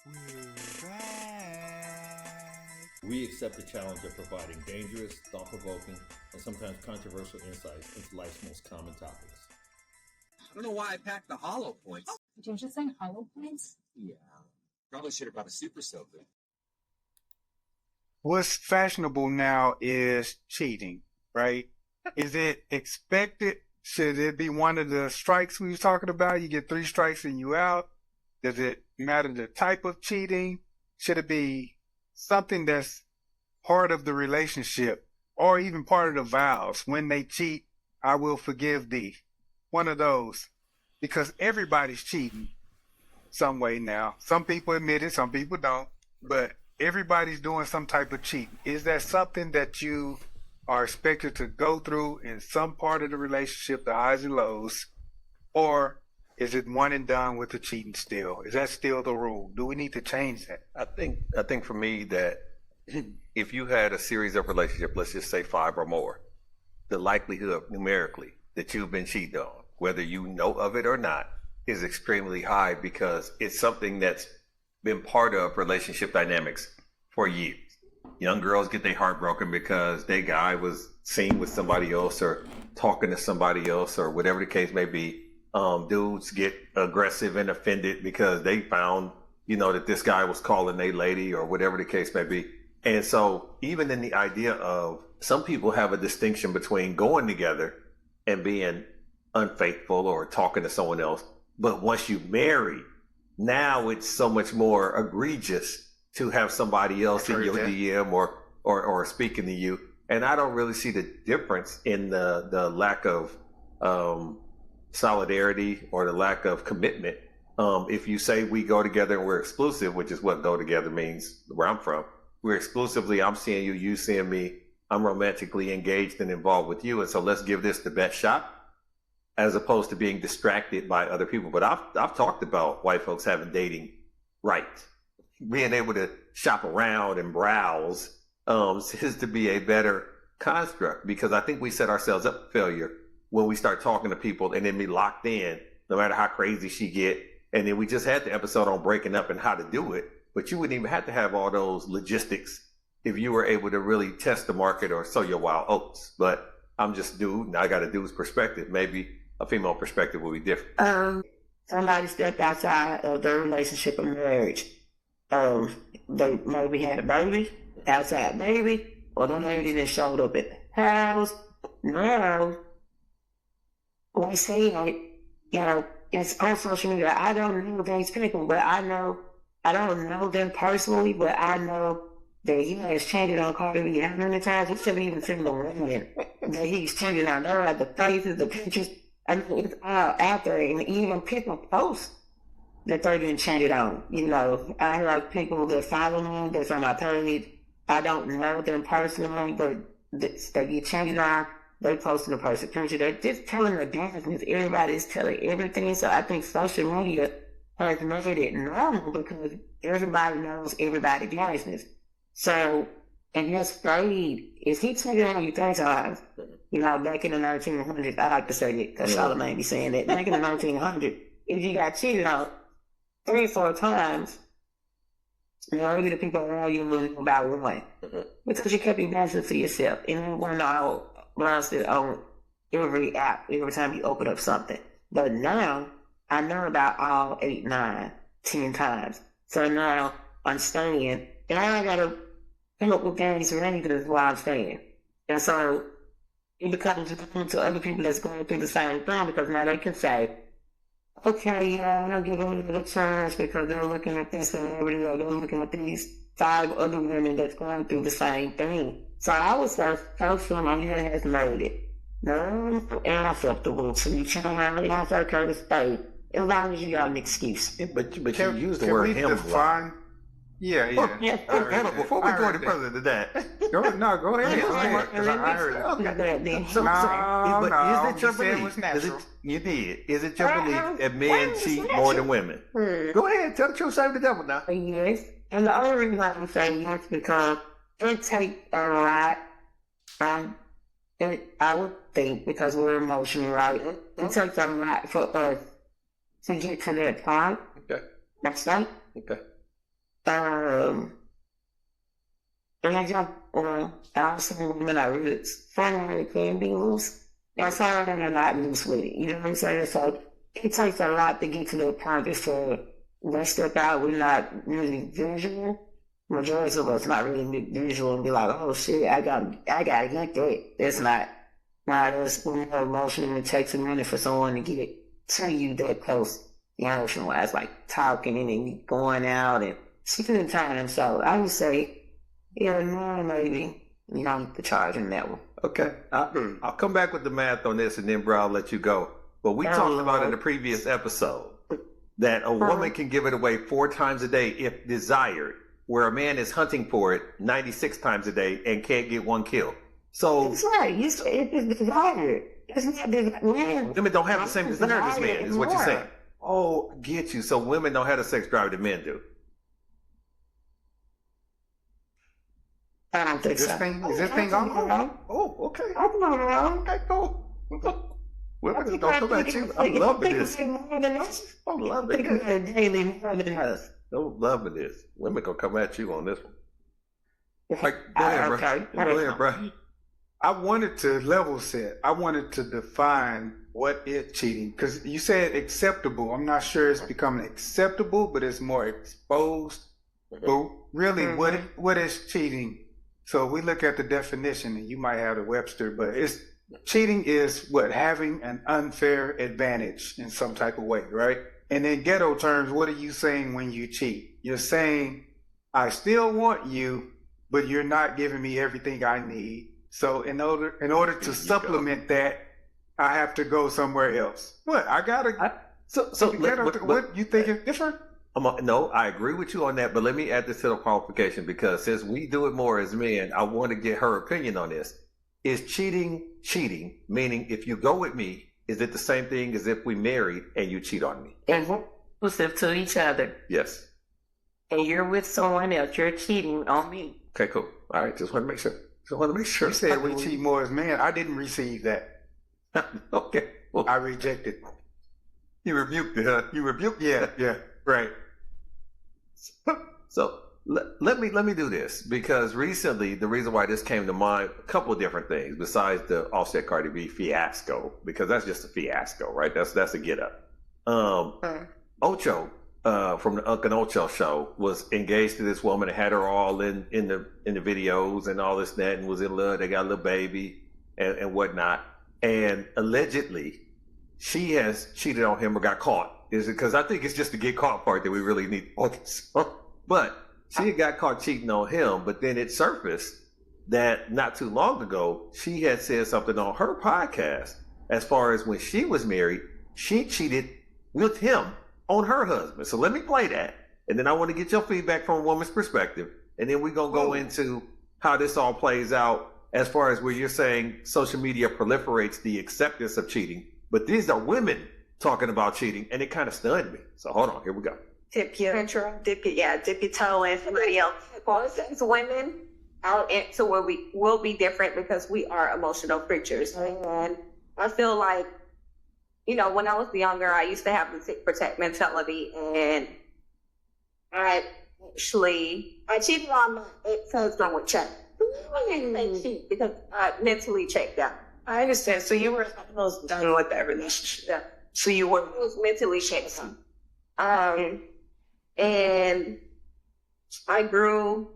We're back. We accept the challenge of providing dangerous, thought-provoking, and sometimes controversial insights into life's most common topics. I don't know why I packed the hollow points. Did you just say hollow points? Yeah. Probably should have brought a super soaker. What's fashionable now is cheating, right? Is it expected? Should it be one of the strikes we were talking about? You get 3 strikes and you out. Does it matter the type of cheating? Should it be something that's part of the relationship or even part of the vows? When they cheat, I will forgive thee. One of those. Because everybody's cheating some way now. Some people admit it, some people don't. But everybody's doing some type of cheating. Is that something that you are expected to go through in some part of the relationship, the highs and lows? Or is it one and done with the cheating still? Is that still the rule? Do we need to change that? I think for me that if you had a series of relationships, let's just say 5 or more, the likelihood numerically that you've been cheated on, whether you know of it or not, is extremely high because it's something that's been part of relationship dynamics for years. Young girls get their heart broken because their guy was seen with somebody else or talking to somebody else or whatever the case may be. Dudes get aggressive and offended because they found, that this guy was calling a lady or whatever the case may be. And so even in the idea of some people have a distinction between going together and being unfaithful or talking to someone else. But once you marry, now it's so much more egregious to have somebody else in your DM or speaking to you. And I don't really see the difference in the lack of solidarity or the lack of commitment. If you say we go together and we're exclusive, which is what go together means where I'm from, we're exclusively, I'm seeing you, you seeing me, I'm romantically engaged and involved with you. And so let's give this the best shot as opposed to being distracted by other people. But I've talked about white folks having dating rights. Being able to shop around and browse seems to be a better construct because I think we set ourselves up for failure when we start talking to people and then be locked in, no matter how crazy she get. And then we just had the episode on breaking up and how to do it, but you wouldn't even have to have all those logistics if you were able to really test the market or sow your wild oats. But I'm just dude, and I got a dude's perspective. Maybe a female perspective will be different. Somebody stepped outside of their relationship or marriage. They maybe had a baby, outside baby, or the lady that showed up at the house. Now, we see it's on social media. I don't know these people, but I don't know them personally, but I know that he has cheated on Cardi B how many times. We shouldn't even seen the women that he's cheated on. There are the faces, the pictures. I mean, it's all out there, and even people post that they've been cheated on. I have people that follow me, that's on my page. I don't know them personally, but they get cheated on. They posting a person picture. They're just telling their business. Everybody's telling everything. So I think social media has made it normal because everybody knows everybody's business. So, and his grade, if he cheated on you 3 times, back in the 1900s, I like to say that because Charlamagne be saying that, back in the 1900s, if you got cheated on 3 or 4 times, maybe the people around you knew about one. Because you kept your business to yourself. And you weren't all blasted on every app, every time you open up something. But now, I know about all 8, 9, 10 times. So now, I'm staying, and I gotta come up with things ready is why I'm staying. And so, it becomes important to other people that's going through the same thing because now they can say, okay, I'm going to give them a chance because they're looking at this celebrity or they're looking at these 5 other women that's going through the same thing. So I would say, social media has made it unacceptable to be cheating on me. I say, okay, to stay. As long as you got an excuse. Yeah, but you use the word him. Yeah. Before we go any further than that. Go ahead. Because I heard it. Okay. But is it your belief? You did. Is it your belief that men cheat more than women? Go ahead. Tell the truth. Save the devil now. Yes. And the only reason I'm saying yes because it takes a lot. I would think because we're emotional, right? It takes a lot for us to get to that point. Okay. That's right. Okay. And I've seen women I really find like can be loose. And some of them are not loose with it. You know what I'm saying? So it takes a lot to get to the point that for let's step out, we're not really visual. Majority of us not really visual and be like, oh shit, I gotta get that. That's not us. We're more emotional. It takes a minute for someone to get to you that close, emotional wise, like talking and then going out and spending time. So I would say, yeah, no, maybe the charge in that one. Okay, I'll come back with the math on this, and then, bro, I'll let you go. But we talked about in the previous episode that a woman can give it away 4 times a day if desired, where a man is hunting for it 96 times a day and can't get 1 kill. So That's right. It's desired. It's not desired. women don't have the same desire as men, is what you're saying. Oh, get you. So women don't have the sex drive that men do. I don't think Is so. this thing on? Oh, okay. I don't know. Okay, cool. Women don't come at you. I'm loving this. I'm loving Think this. about it daily more than us. I'm loving this. Women gonna come at you on this one. Like, go ahead, bro. Okay. Go ahead, bro. I wanted to level set. I wanted to define what is cheating, because you said acceptable. I'm not sure it's becoming acceptable, but it's more exposed. But really, what is cheating? So we look at the definition, and you might have the Webster, but it's cheating is what, having an unfair advantage in some type of way, right? And in ghetto terms, what are you saying when you cheat? You're saying, I still want you, but you're not giving me everything I need. So in order to supplement that, I have to go somewhere else. What? I gotta. What you think is different? No, I agree with you on that, but let me add this to the qualification, because since we do it more as men, I want to get her opinion on this. Is cheating, meaning if you go with me, is it the same thing as if we married and you cheat on me? And we're exclusive to each other. Yes. And you're with someone else. You're cheating on me. Okay, cool. All right, just want to make sure. You said we cheat more as men. I didn't receive that. Okay. Well, I rejected. you rebuked it, huh? You rebuked it. Yeah, right. So let me do this, because recently the reason why this came to mind, a couple of different things besides the Offset Cardi B fiasco, because that's just a fiasco, right? That's a get up. Ocho from the Uncle Ocho show was engaged to this woman and had her all in the videos and all this and that, and was in love. They got a little baby and whatnot, and allegedly she has cheated on him or got caught. Is it because I think it's just the get caught part that we really need to focus on. But she had got caught cheating on him, but then it surfaced that not too long ago, she had said something on her podcast as far as when she was married, she cheated with him on her husband. So let me play that. And then I want to get your feedback from a woman's perspective. And then we're going to go into how this all plays out as far as where you're saying social media proliferates the acceptance of cheating. But these are women talking about cheating, and it kind of stunned me. So hold on, here we go. Dip your toe in somebody else. As women, our answer will be different because we are emotional creatures. And I feel like, when I was younger, I used to have the tick protect mentality, and I cheated on my ex-husband with Chuck. I didn't say cheat because I mentally checked out. I understand. So you were almost done with that relationship. Yeah. So you were. I was mentally checked out. And I grew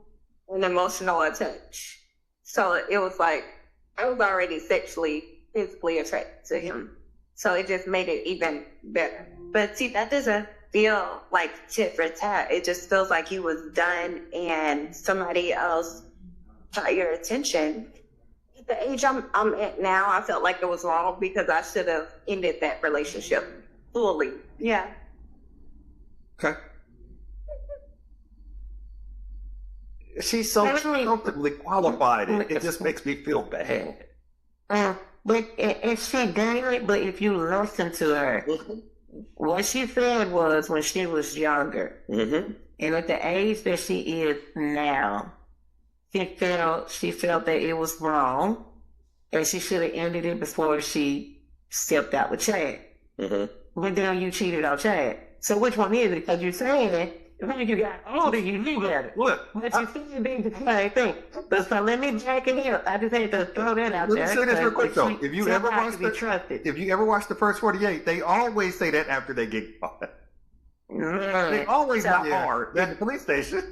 an emotional attach. So it was like I was already physically attracted to him. So it just made it even better. But see, that doesn't feel like tit for tat. It just feels like you was done and somebody else got your attention. At the age I'm at now, I felt like it was wrong because I should have ended that relationship fully. Yeah. Okay. She's so comfortably qualified. It just makes me feel bad. But and she did it. But if you listen to her, what she said was when she was younger, and at the age that she is now, she felt that it was wrong, and she should have ended it before she stepped out with Chad. But then you cheated on Chad. So which one is it? Because you're saying When you got older, you knew better. Look, But you still did the same thing. But so let me back it up. I just had to throw that out let me there. say this real quick though. because If you she ever has watch to be the trusted. if you ever watch the first 48, they always say that after they get caught. They Man. always got Yeah. hard at the police station.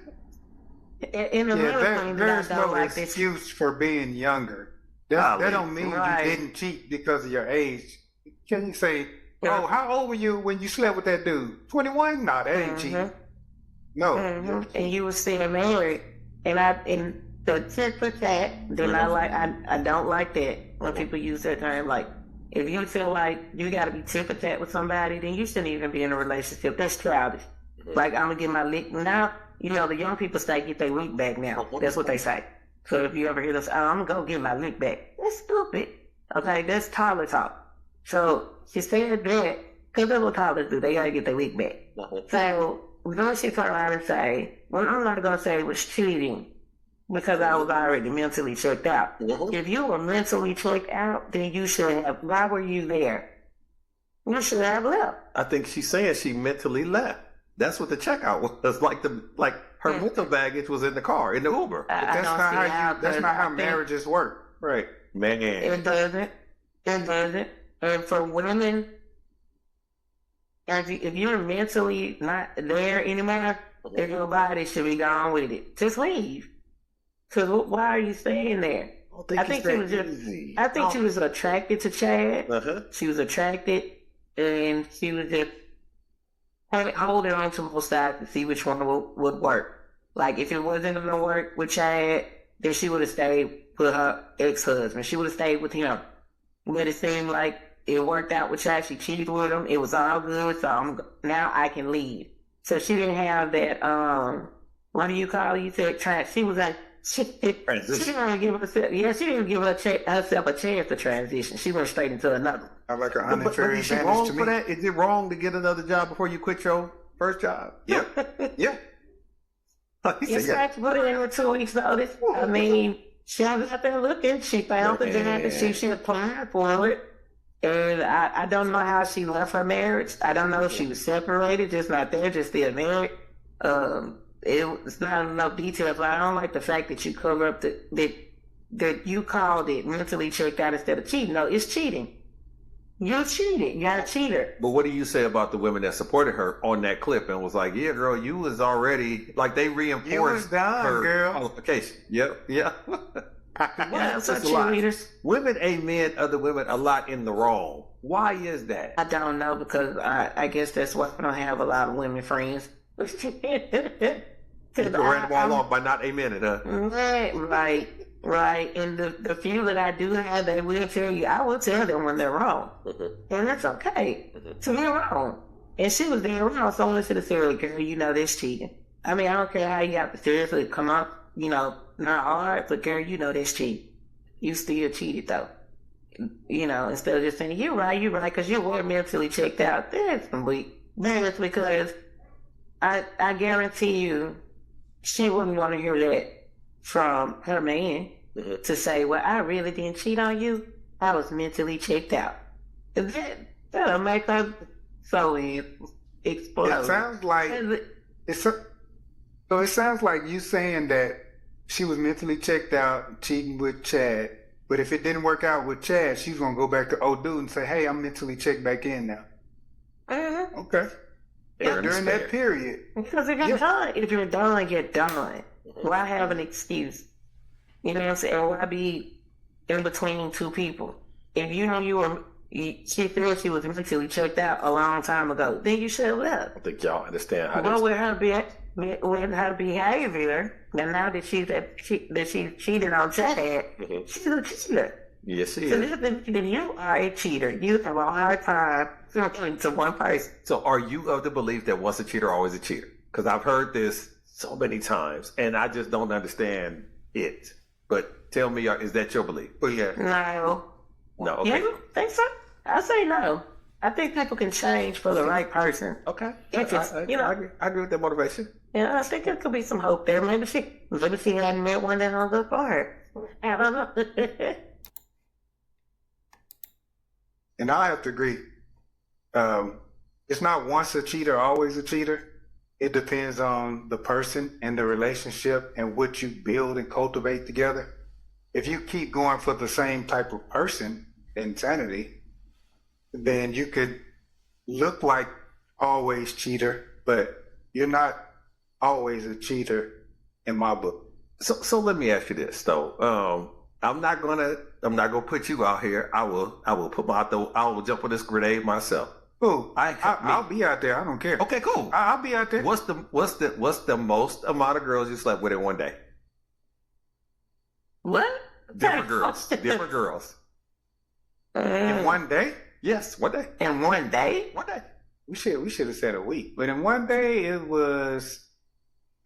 And Yeah, another thing that there's I don't no like this. excuse for being younger. That Golly. don't mean Right. you didn't cheat because of your age. Can you say, Yeah. oh, how old were you when you slept with that dude? 21? No, that ain't cheating. No. And you were still married, and the tit for tat. Then I don't like that when people use that term. Like, if you feel like you got to be tit for tat with somebody, then you shouldn't even be in a relationship. That's childish. Like, I'm gonna get my lick now. You know, the young people say get their lick back now. That's what they say. So if you ever hear this, oh, I'm gonna go get my lick back. That's stupid. Okay, that's toddler talk. So she said that because that's what toddlers do. They gotta get their lick back. So then she turned around and say, well, I'm not going to say it was cheating because I was already mentally checked out. If you were mentally checked out, then you should have, why were you there? You should have left. I think she's saying she mentally left. That's what the checkout was. Like her mental baggage was in the car, in the Uber. That's don't not see how you. That's because not how I think marriages work. Right. Man. It doesn't. It doesn't. And for women, if you're mentally not there anymore, then your body should be gone with it. Just leave. Because why are you staying there? I think she was just. I think she was attracted to Chad. Uh-huh. She was attracted, and she was just holding on to both sides to see which one would work. Like, if it wasn't going to work with Chad, then she would have stayed with her ex-husband. She would have stayed with him. But it seemed like it worked out with Chad. She cheated with him. It was all good, so now I can leave. So she didn't have that, what do you call it? You said she was like, she didn't give herself, she didn't give herself a chance to transition. She went straight into another. I like an But unfair is she advantage wrong to for me. that? Is it wrong to get another job before you quit your first job? Yeah. Yeah. He said, Yes, yeah. I put it in with 2 weeks notice. I mean, she was out there looking. She found the job and she applied for it. And I don't know how she left her marriage. I don't know if she was separated, just not there, just still married. It's not enough details. But I don't like the fact that you cover up that you called it mentally checked out instead of cheating. No, it's cheating. You cheated. You're a cheater. But what do you say about the women that supported her on that clip and was like, yeah, girl, you was already, like they reinforced You was done, her girl. qualification. Yep, yeah. Yeah, so It's a lot. cheerleaders. Women amen other women a lot in the wrong. Why is that? I don't know because I guess that's why I don't have a lot of women friends. You can run them all off by not amening, huh? Right. And the few that I do have, they will tell you. I will tell them when they're wrong, and that's okay to be wrong. And she was there wrong, so I should have said, "Girl, you know that's cheating." I mean, I don't care how you have to seriously come up, not hard, but girl, you know that's cheating. You still cheated though. Instead of just saying, you're right, because you were mentally checked out. That's weak. That's because I guarantee you, she wouldn't want to hear that from her man to say, well, I really didn't cheat on you. I was mentally checked out. That'll make her so explode. It sounds like so it sounds like you saying that she was mentally checked out, cheating with Chad. But if it didn't work out with Chad, she's gonna go back to old dude and say, "Hey, I'm mentally checked back in now." Okay. Fair During is that fair. period, Because if you're done, you're done. Why have an excuse? You know what I'm saying? Why be in between two people? If you know she felt she was mentally checked out a long time ago, then you should have left. I don't think y'all understand how Well, this. with her behavior, and now that she's cheated on Chad, she's a cheater. Yes, she So is. then you are a cheater. You have a hard time talking to one person. So are you of the belief that once a cheater, always a cheater? Because I've heard this so many times, and I just don't understand it. But tell me, is that your belief? but yeah, No. No, okay. You think so? I say no. I think people can change for the right person. Okay. If it's, I agree with that motivation. I think there could be some hope there. Maybe she hadn't met one that hung up for her. I don't know. and I have to agree. It's not once a cheater, always a cheater. it depends on the person and the relationship and what you build and cultivate together. If you keep going for the same type of person, insanity, then you could look like always cheater, but you're not always a cheater in my book. So let me ask you this though. I'm not gonna put you out here. I will I will jump on this grenade myself. Ooh, I'll be out there. I don't care. Okay, cool. I'll be out there. What's the most amount of girls you slept with in one day? What? Different girls. Different girls. In one day? Yes, one day. In one day? One day. We should have said a week. But in one day it was,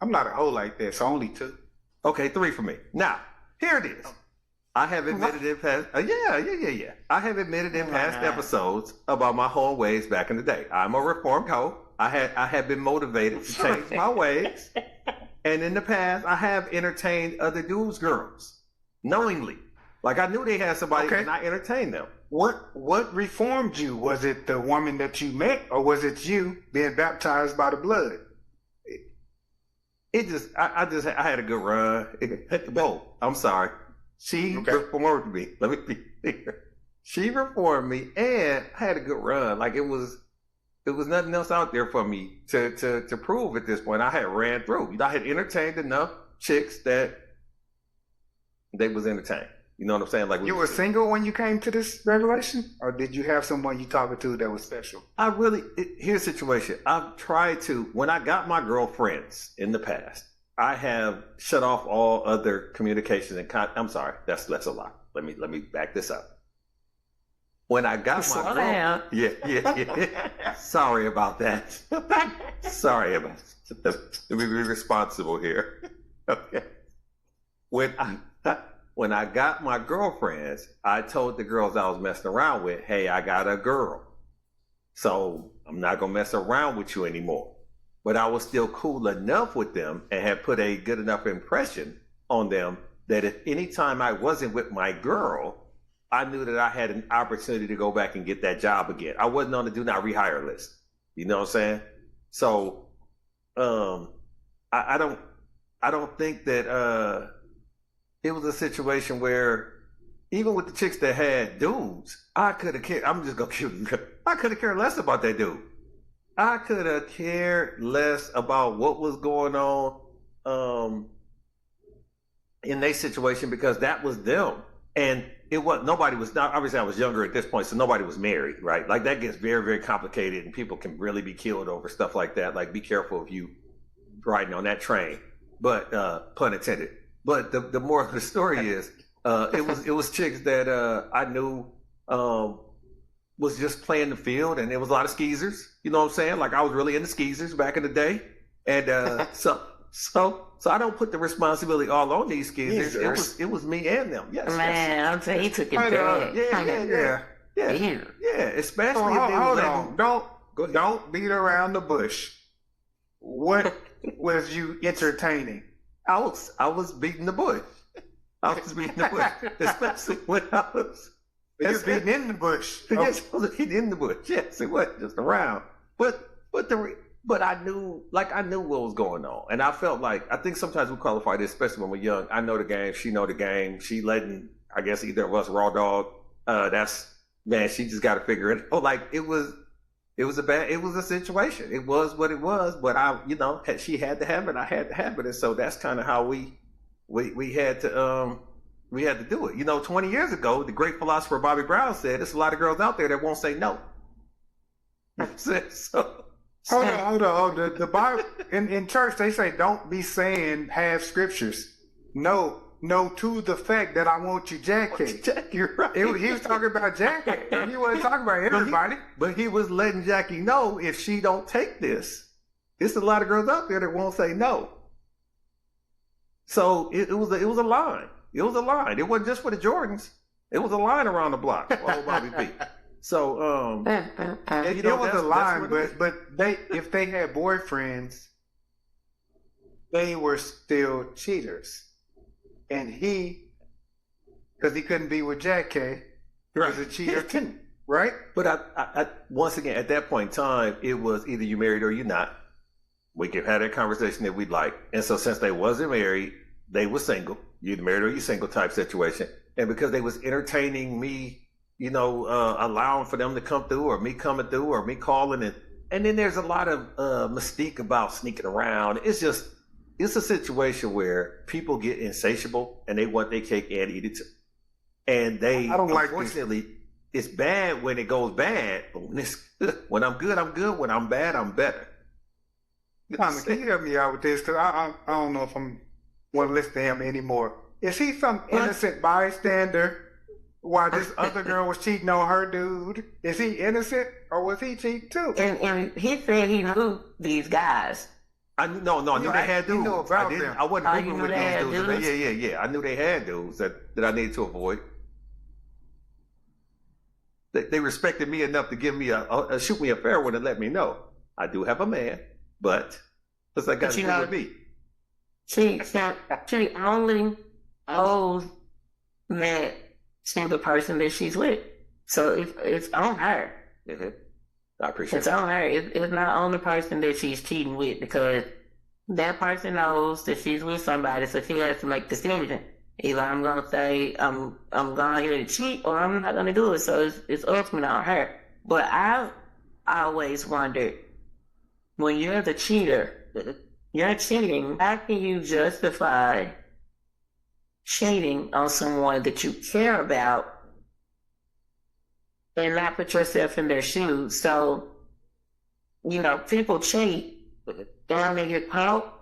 I'm not a hoe like that, so only 2. Okay, 3 for me. Now, here it is. I have admitted in past, yeah. I have admitted in past episodes about my whole ways back in the day. I'm a reformed hoe. I had been motivated to change my ways, and in the past, I have entertained other dudes' girls knowingly. Like I knew they had somebody, Okay. and I entertained them. What reformed you? Was it the woman that you met, or was it you being baptized by the blood? It just, I had a good run. Whoa, I'm sorry. She reformed me. Let me be clear. She reformed me, and I had a good run. Like it was nothing else out there for me to prove at this point. I had ran through. I had entertained enough chicks that they was entertained. You know what I'm saying? Like You were single when you came to this revelation, or did you have someone you talking to that was special? Here's the situation. I've tried to, when I got my girlfriends in the past, I have shut off all other communication and I'm sorry, that's a lot. Let me back this up. When I got my girl, yeah. Sorry about that. Sorry about that. Let me be responsible here. Okay. When I got my girlfriends, I told the girls I was messing around with, hey, I got a girl. So I'm not going to mess around with you anymore. But I was still cool enough with them and had put a good enough impression on them that if any time I wasn't with my girl, I knew that I had an opportunity to go back and get that job again. I wasn't on the do not rehire list. You know what I'm saying? So I don't think that it was a situation where even with the chicks that had dudes, I could have cared. I'm just gonna kill you. I could have cared less about that dude. I could have cared less about what was going on in their situation because that was them. And nobody was, obviously I was younger at this point, so nobody was married, right? Like that gets very, very complicated and people can really be killed over stuff like that. Like be careful if you riding on that train, but pun intended. But the moral of the story is it was chicks that I knew was just playing the field, and there was a lot of skeezers. You know what I'm saying? Like I was really into skeezers back in the day, and so I don't put the responsibility all on these skeezers. It was me and them. Yes, Man, I'm saying he took it back. Yeah. Especially if they Hold were on. Don't beat around the bush. What was you entertaining? I was beating the bush. I was beating the bush, especially when I was. You was beating in the bush. Yes, I was beating in the bush. Yes, it wasn't just around. But I knew what was going on, and I felt like I think sometimes we qualify this, especially when we're young. I know the game. She know the game. She letting I guess either of us raw dog. She just got to figure it. Oh, like it was a situation. It was what it was, but she had to have it. I had to have it. And so that's kind of how we had to do it. 20 years ago, the great philosopher Bobby Brown said, there's a lot of girls out there that won't say no. So Hold on. The Bible in church they say don't be saying half scriptures. No, to the fact that I want you, Jackie. You're right. He was talking about Jackie. He wasn't talking about everybody. But he was letting Jackie know if she don't take this, there's a lot of girls out there that won't say no. So it was a line. It was a line. It wasn't just for the Jordans. It was a line around the block. Old Bobby B. So it was a line, but if they had boyfriends, they were still cheaters. And because he couldn't be with Jack K, was a cheater too, right? But I once again, at that point in time, it was either you married or you're not. We can have that conversation if we'd like. And so since they wasn't married, they were single. You either married or you single type situation. And because they was entertaining me, allowing for them to come through, or me coming through, or me calling, and then there's a lot of mystique about sneaking around. It's a situation where people get insatiable and they want their cake and eat it too. And they, I don't like this. unfortunately, it's bad when it goes bad, but when I'm good, I'm good. When I'm bad, I'm better. Tommy, can you help me out with this? Because I don't know if I'm want to listen to him anymore. Is he some innocent bystander while this other girl was cheating on her dude? Is he innocent, or was he cheating too? And he said he knew these guys. I knew they had dudes. Know about them. I wasn't you grouping knew with they had these dudes. dudes? Yeah. I knew they had dudes that I needed to avoid. They respected me enough to give me a shoot me a fair one and let me know I do have a man, but what's that got to do with me? She only owes that to the person that she's with. So it's on her. Mm-hmm. I appreciate It's on her. It's not on the person that she's cheating with, because that person knows that she's with somebody, so she has to make the decision. Either I'm gonna say I'm going here to cheat, or I'm not gonna do it. So it's ultimately on her. But I've always wondered, when you're the cheater, you're cheating. How can you justify cheating on someone that you care about and not put yourself in their shoes? So, people cheat and they get caught.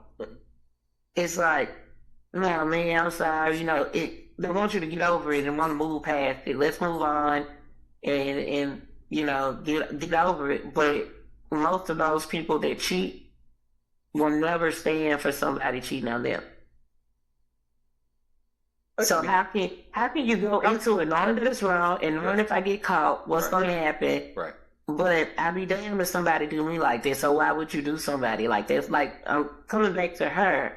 It's like, no, man, I'm sorry. They want you to get over it and want to move past it. Let's move on and get over it. But most of those people that cheat will never stand for somebody cheating on them. So how can you go into it knowing that it's wrong and knowing if I get caught, what's going to happen? Right. But I'd be damned if somebody do me like this. So why would you do somebody like this? Like, I'm coming back to her.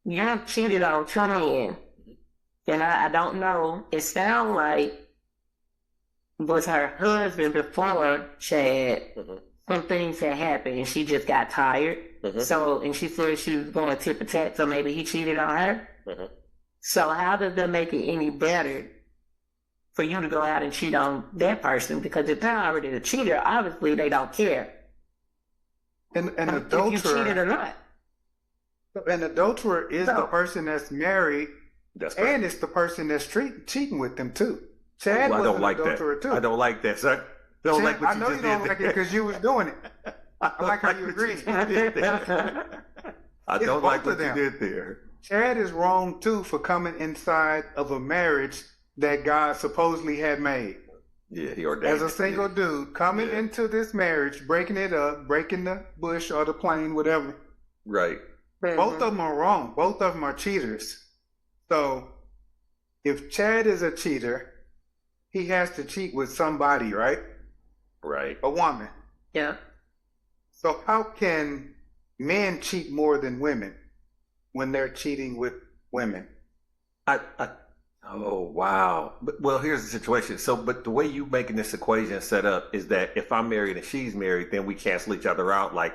You're cheated on trying. And I don't know. It sounds like was her husband before Chad. Some things had happened and she just got tired. So, and she said she was going to tip a tat, so maybe he cheated on her. So how does that make it any better for you to go out and cheat on that person? Because if they're already the cheater, obviously they don't care. An if you cheated or not. An adulterer is the person that's married, That's right. and it's the person that's cheating with them too. Chad was I don't an like adulterer that. too. I don't like that, sir. Don't like what I you know just you don't did like it there. because you was doing it. I like how you what agree. just did there. I It's don't like both what of you them. did there. Chad is wrong too for coming inside of a marriage that God supposedly had made. Yeah, he ordained As a it. single dude coming Yeah. into this marriage, breaking it up, breaking the bush or the plane, whatever. Right. Both of them are wrong. Both of them are cheaters. So if Chad is a cheater, he has to cheat with somebody, right? Right. A woman. Yeah. So how can men cheat more than women when they're cheating with women? Oh, wow. Well, here's the situation. But the way you making this equation set up is that if I'm married and she's married, then we cancel each other out like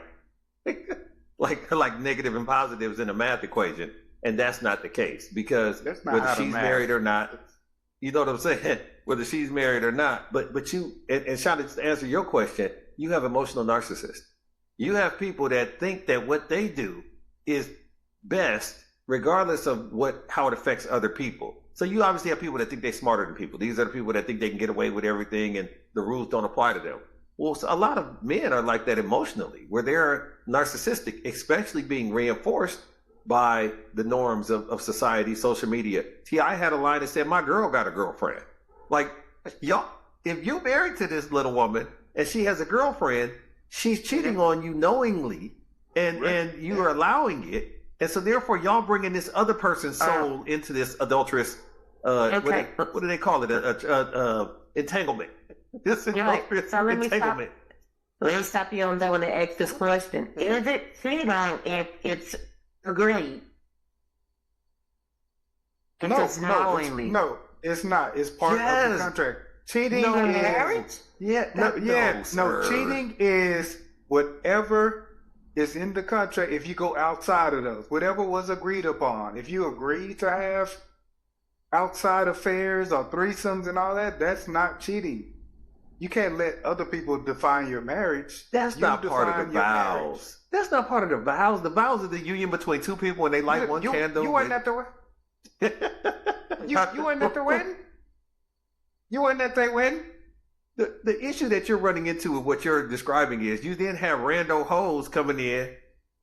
negative and positives in a math equation. And that's not the case, because That's not whether how to she's math. married or not, you know what I'm saying? Whether she's married or not. But you, and Shonda, to answer your question, you have emotional narcissists. You have people that think that what they do is best, regardless of how it affects other people. So you obviously have people that think they're smarter than people. These are the people that think they can get away with everything and the rules don't apply to them. Well, so a lot of men are like that emotionally, where they're narcissistic, especially being reinforced by the norms of society, social media. T.I. had a line that said, "My girl got a girlfriend." Like, y'all, if you're married to this little woman and she has a girlfriend, she's cheating on you knowingly, and you are allowing it. And so therefore, y'all bringing this other person's soul into this adulterous, Okay. what do they call it? Entanglement. This Right. adulterous So let me stop. entanglement. Let me stop you on that when I ask this question. Is it cheating if it's agreed? If it's knowingly? No, it's not. It's part of the Yes. contract. Cheating No. is Yeah, no, sir. cheating is whatever it's in the contract if you go outside of those. Whatever was agreed upon. If you agree to have outside affairs or threesomes and all that, that's not cheating. You can't let other people define your marriage. That's You not part of define the your marriage. vows. That's not part of the vows. The vows are the union between two people when they light one candle. You weren't at the you weren't at the wedding? You weren't at that wedding? The issue that you're running into with what you're describing is you then have rando hoes coming in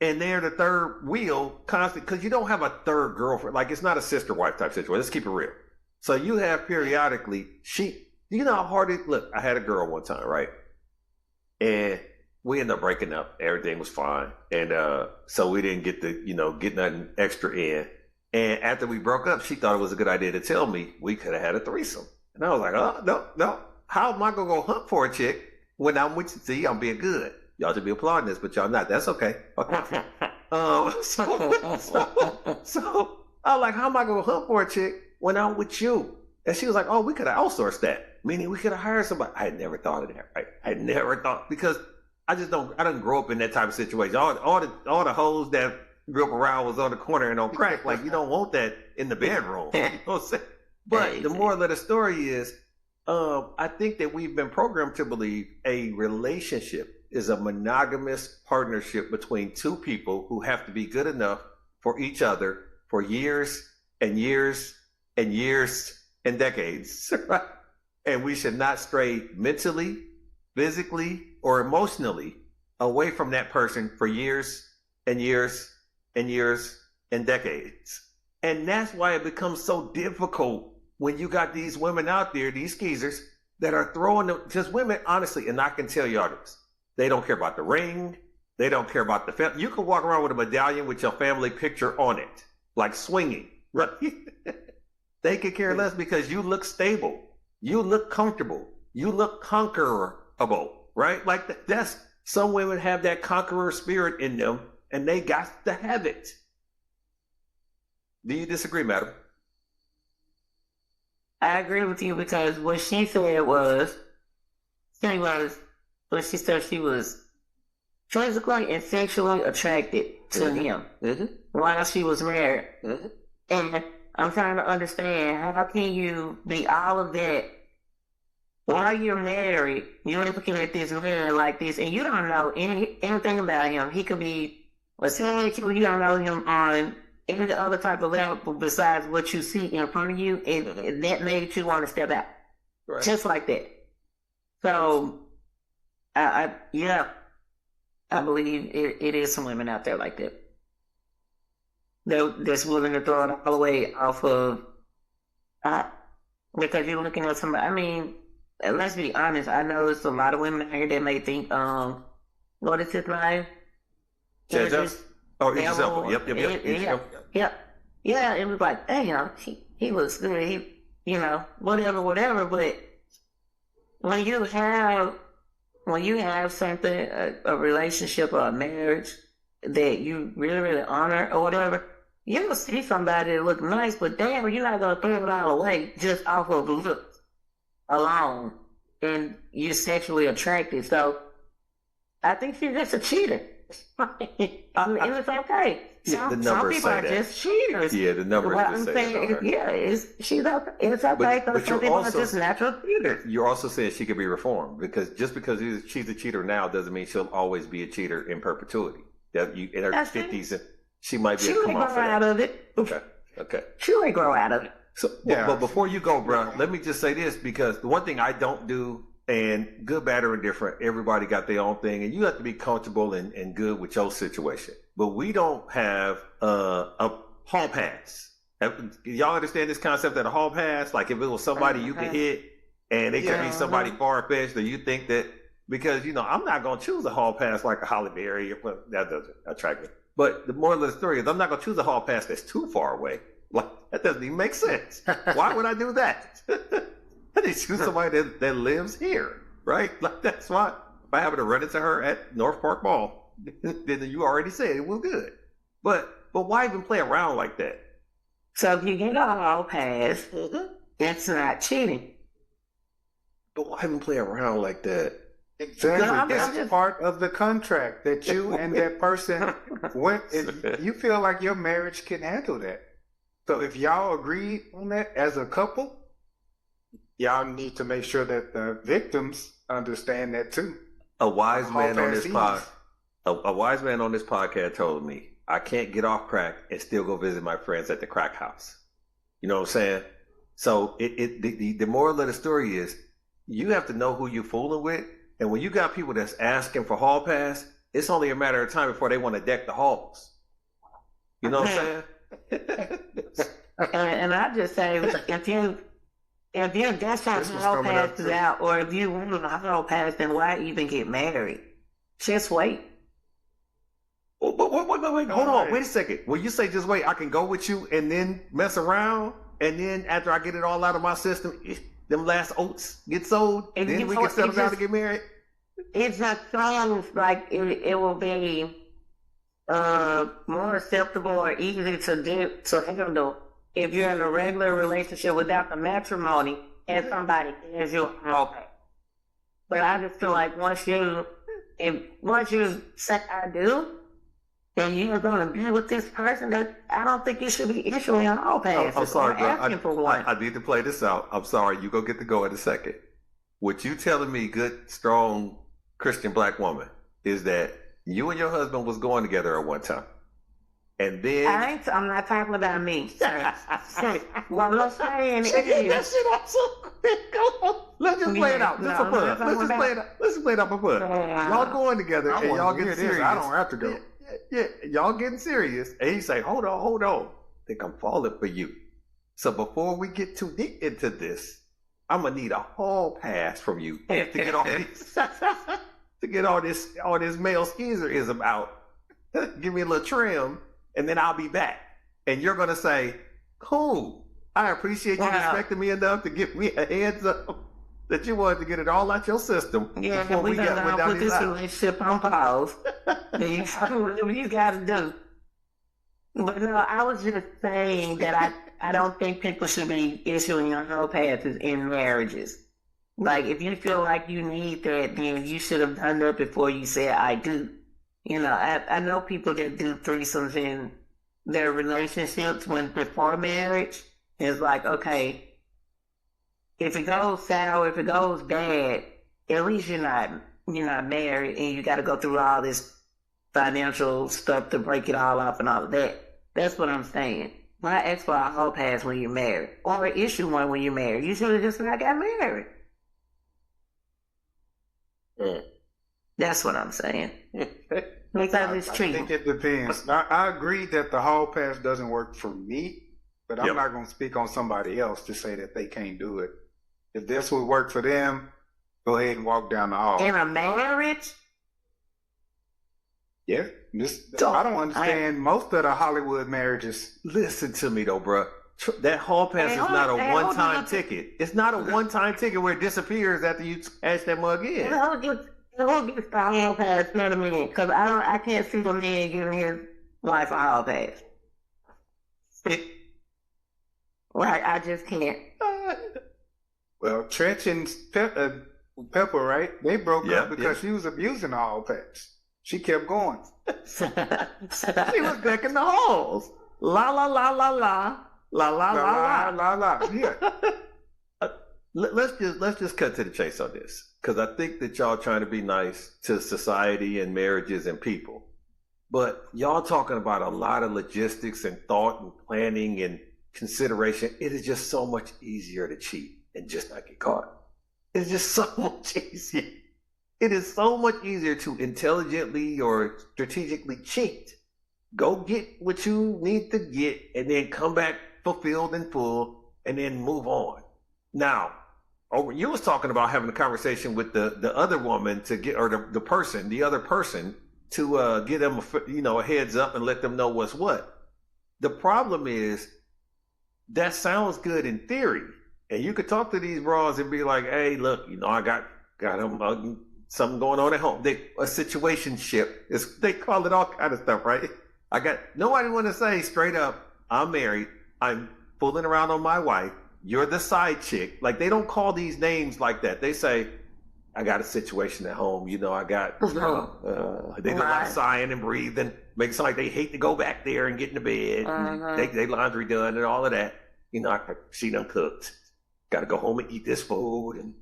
and they're the third wheel constant because you don't have a third girlfriend. Like it's not a sister wife type situation. Let's keep it real. So you have periodically, you know how hard it, look, I had a girl one time, right? And we ended up breaking up. Everything was fine. And so we didn't get get nothing extra in. And after we broke up, she thought it was a good idea to tell me we could have had a threesome. And I was like, oh, no. How am I going to go hunt for a chick when I'm with you? See, I'm being good. Y'all should be applauding this, but y'all not. That's okay. So I was like, how am I going to hunt for a chick when I'm with you? And she was like, oh, we could have outsourced that. Meaning we could have hired somebody. I had never thought of that, right? I never thought, because I didn't grow up in that type of situation. All the hoes that grew up around was on the corner and on crack. Like, you don't want that in the bedroom. You know what I'm saying? But the moral of the story is, I think that we've been programmed to believe a relationship is a monogamous partnership between two people who have to be good enough for each other for years and years and years and decades, right? And we should not stray mentally, physically, or emotionally away from that person for years and years and years and decades. And that's why it becomes so difficult when you got these women out there, these skeezers, that are throwing them, just women, honestly, and I can tell y'all this, they don't care about the ring, they don't care about the family. You can walk around with a medallion with your family picture on it, like swinging, right? They could care less because you look stable, you look comfortable, you look conquerable, right? Like that's, some women have that conqueror spirit in them, and they got to have it. Do you disagree, madam? I agree with you because what she said was, when she said she was physically and sexually attracted to him while she was married. And I'm trying to understand, how can you be all of that while you're married? You're looking at this man like this, and you don't know anything about him. He could be a sexual, you don't know him on any other type of level besides what you see in front of you, and that made you want to step out. Right. Just like that. So, I believe it is some women out there like that. That's willing to throw it all the way off of, because you're looking at somebody. I mean, let's be honest. I know there's a lot of women out here that may think, what is his name? Oh, example. Yep. Yeah, it was like, damn, he was good. Whatever. But when you have something, a relationship or a marriage that you really, really honor or whatever, you'll see somebody that look nice, but damn, you're not gonna throw it all away just off of looks alone, and you're sexually attracted. So I think she's just a cheater. And it's okay. The numbers some people say are that. just cheaters. Yeah, the numbers What just I'm say saying that. is, yeah, it's okay. It's okay. But Because some you're people also- are just natural cheaters. You're also saying she could be reformed because just because she's a cheater now doesn't mean she'll always be a cheater in perpetuity. That you in her That's it. 50s, she might be She able to may come grow off of out that. of it. Okay. She may grow out of it. So, Yeah. but before you go, bro, let me just say this because the one thing I don't do, and good, bad, or indifferent, everybody got their own thing, and you have to be comfortable and good with your situation. But we don't have a hall pass. Y'all understand this concept of a hall pass? Like if it was somebody you could hit, and it could be somebody far fetched, or you think that because I'm not gonna choose a hall pass like a Holly Berry, that doesn't attract me. But the moral of the story is I'm not gonna choose a hall pass that's too far away. Like that doesn't even make sense. Why would I do that? I need to choose somebody that lives here, right? Like that's why if I happen to run into her at North Park Mall, then you already said it was good. But why even play around like that? So if you get a hall pass, it's not cheating. But why even play around like that? Exactly. No, I'm It's just- part of the contract that you and that person went. You feel like your marriage can handle that. So if y'all agreed on that as a couple, y'all need to make sure that the victims understand that too. A wise man on this Half-ass a wise man on this podcast told me I can't get off crack and still go visit my friends at the crack house. You know what I'm saying? So the moral of the story is you have to know who you're fooling with, and when you got people that's asking for hall pass, it's only a matter of time before they want to deck the halls. You know what I'm saying? And I just say, if you that's how This was hall coming up passes too. out, or if you want a hall pass, then why even get married? Just wait. Wait, hold on, wait a second. When you say just wait, I can go with you and then mess around, and then after I get it all out of my system, them last oats get sold, And then you we know, can settle it down just- to get married. It just sounds like it will be more acceptable or easy to handle if you're in a regular relationship without the matrimony and somebody gives you a hall pass. But I just feel like once you say I do, then you're gonna be with this person that I don't think you should be issuing a hall pass. I'm sorry, or bro. asking for one. I need to play this out. I'm sorry. You go get to go in a second. What you telling me, good, strong Christian black woman, is that you and your husband was going together at one time, and then I'm not talking about me, sir. What I'm saying She get that is, shit off so quick. Come on. Let's just play it out. No, Just for fun. I'm not Let's just talking play it out. Let's just play it out for fun. Y'all going together I and wanna y'all hear getting this. serious. I don't have to go. Yeah, y'all getting serious. And he say, hold on. Think I'm falling for you. So before we get too deep into this, I'm gonna need a hall pass from you to get all this to get all this male schizoism out. Give me a little trim, and then I'll be back. And you're gonna say, cool. I appreciate you Wow. respecting me enough to give me a heads up that you wanted to get it all out your system yeah, before we went gonna down put these this aisles. relationship on pause. Then you do whatever you gotta do. But no, I was just saying that I don't think people should be issuing hall passes in marriages. Like, if you feel like you need that, then you should have done that before you said I do. You know, I know people that do threesomes in their relationships before marriage. It's like, okay, if it goes sour, if it goes bad, at least you're not married and you got to go through all this financial stuff to break it all up and all of that. That's what I'm saying. Why ask for a hall pass when you're married, or issue one when you're married? You should have just said, I got married. That's what I'm saying. Because it's I cheating. think it depends. I agree that the hall pass doesn't work for me, but I'm Yep. not going to speak on somebody else to say that they can't do it. If this would work for them, go ahead and walk down the hall. In a marriage, Yeah, I don't understand most of the Hollywood marriages. Listen to me though, bruh. That hall pass Hey, is hold not on, a hey, hold one-time on. ticket. It's not a one-time ticket where it disappears after you cash that mug in. who gets the hall pass? Not a minute, because I can't see the man giving his wife a hall pass. Right, I just can't. Well, Trench and Pepper, right? They broke Yeah, up because she was abusing the hall pass. She kept going. She was back in the halls. La la la la la la la la la. la. Yeah. Let's just cut to the chase on this, because I think that y'all trying to be nice to society and marriages and people, but y'all talking about a lot of logistics and thought and planning and consideration. It is just so much easier to cheat and just not get caught. It's just so much easier. It is so much easier to intelligently or strategically cheat. Go get what you need to get and then come back fulfilled and full and then move on. Now, you was talking about having a conversation with the other woman to get, or the other person to give them a heads up and let them know what's what. The problem is that sounds good in theory. And you could talk to these bras and be like, hey, look, I got them something going on at home. A situationship. They call it all kind of stuff, right? Nobody want to say straight up, I'm married. I'm fooling around on my wife. You're the side chick. Like, they don't call these names like that. They say, I got a situation at home. You know, I got, they do a lot Right. of sighing and breathing. Makes it like they hate to go back there and get in the bed. Mhm. They laundry done and all of that. You know, she done cooked. Got to go home and eat this food. And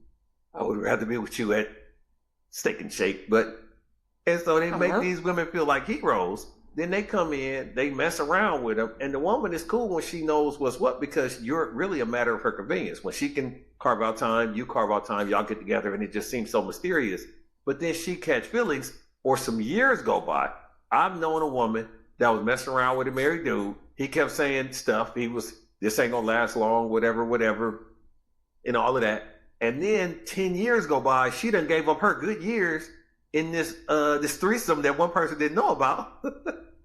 I would rather be with you at Steak and Shake. And so they make these women feel like heroes. Then they come in, they mess around with them. And the woman is cool when she knows what's what, because you're really a matter of her convenience. When she can carve out time, you carve out time, y'all get together, and it just seems so mysterious. But then she catch feelings, or some years go by. I've known a woman that was messing around with a married dude. He kept saying stuff. This ain't gonna last long, whatever, and all of that. And then 10 years go by, she done gave up her good years in this threesome that one person didn't know about.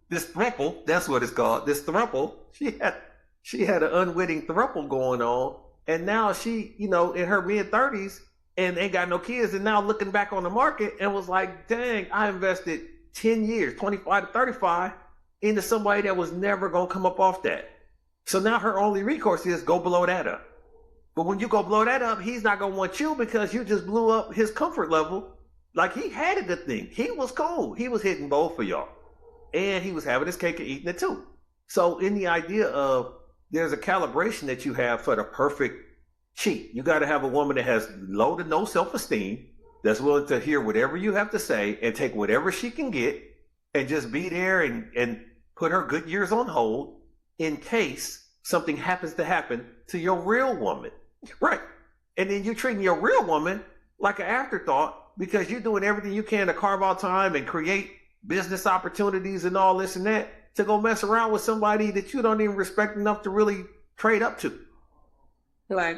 This throuple, that's what it's called. This throuple. She had an unwitting throuple going on, and now she, in her mid-30s and ain't got no kids, and now looking back on the market and was like, dang, I invested 10 years, 25 to 35, into somebody that was never gonna come up off that. So now her only recourse is go blow that up. But when you go blow that up, he's not gonna want you because you just blew up his comfort level. Like, he had a good thing. He was cool. He was hitting both for y'all. And he was having his cake and eating it too. So in the idea of there's a calibration that you have for the perfect cheat. You got to have a woman that has low to no self-esteem, that's willing to hear whatever you have to say and take whatever she can get and just be there and put her good years on hold in case something happens to happen to your real woman. Right. And then you're treating your real woman like an afterthought because you're doing everything you can to carve out time and create business opportunities and all this and that to go mess around with somebody that you don't even respect enough to really trade up to. Like,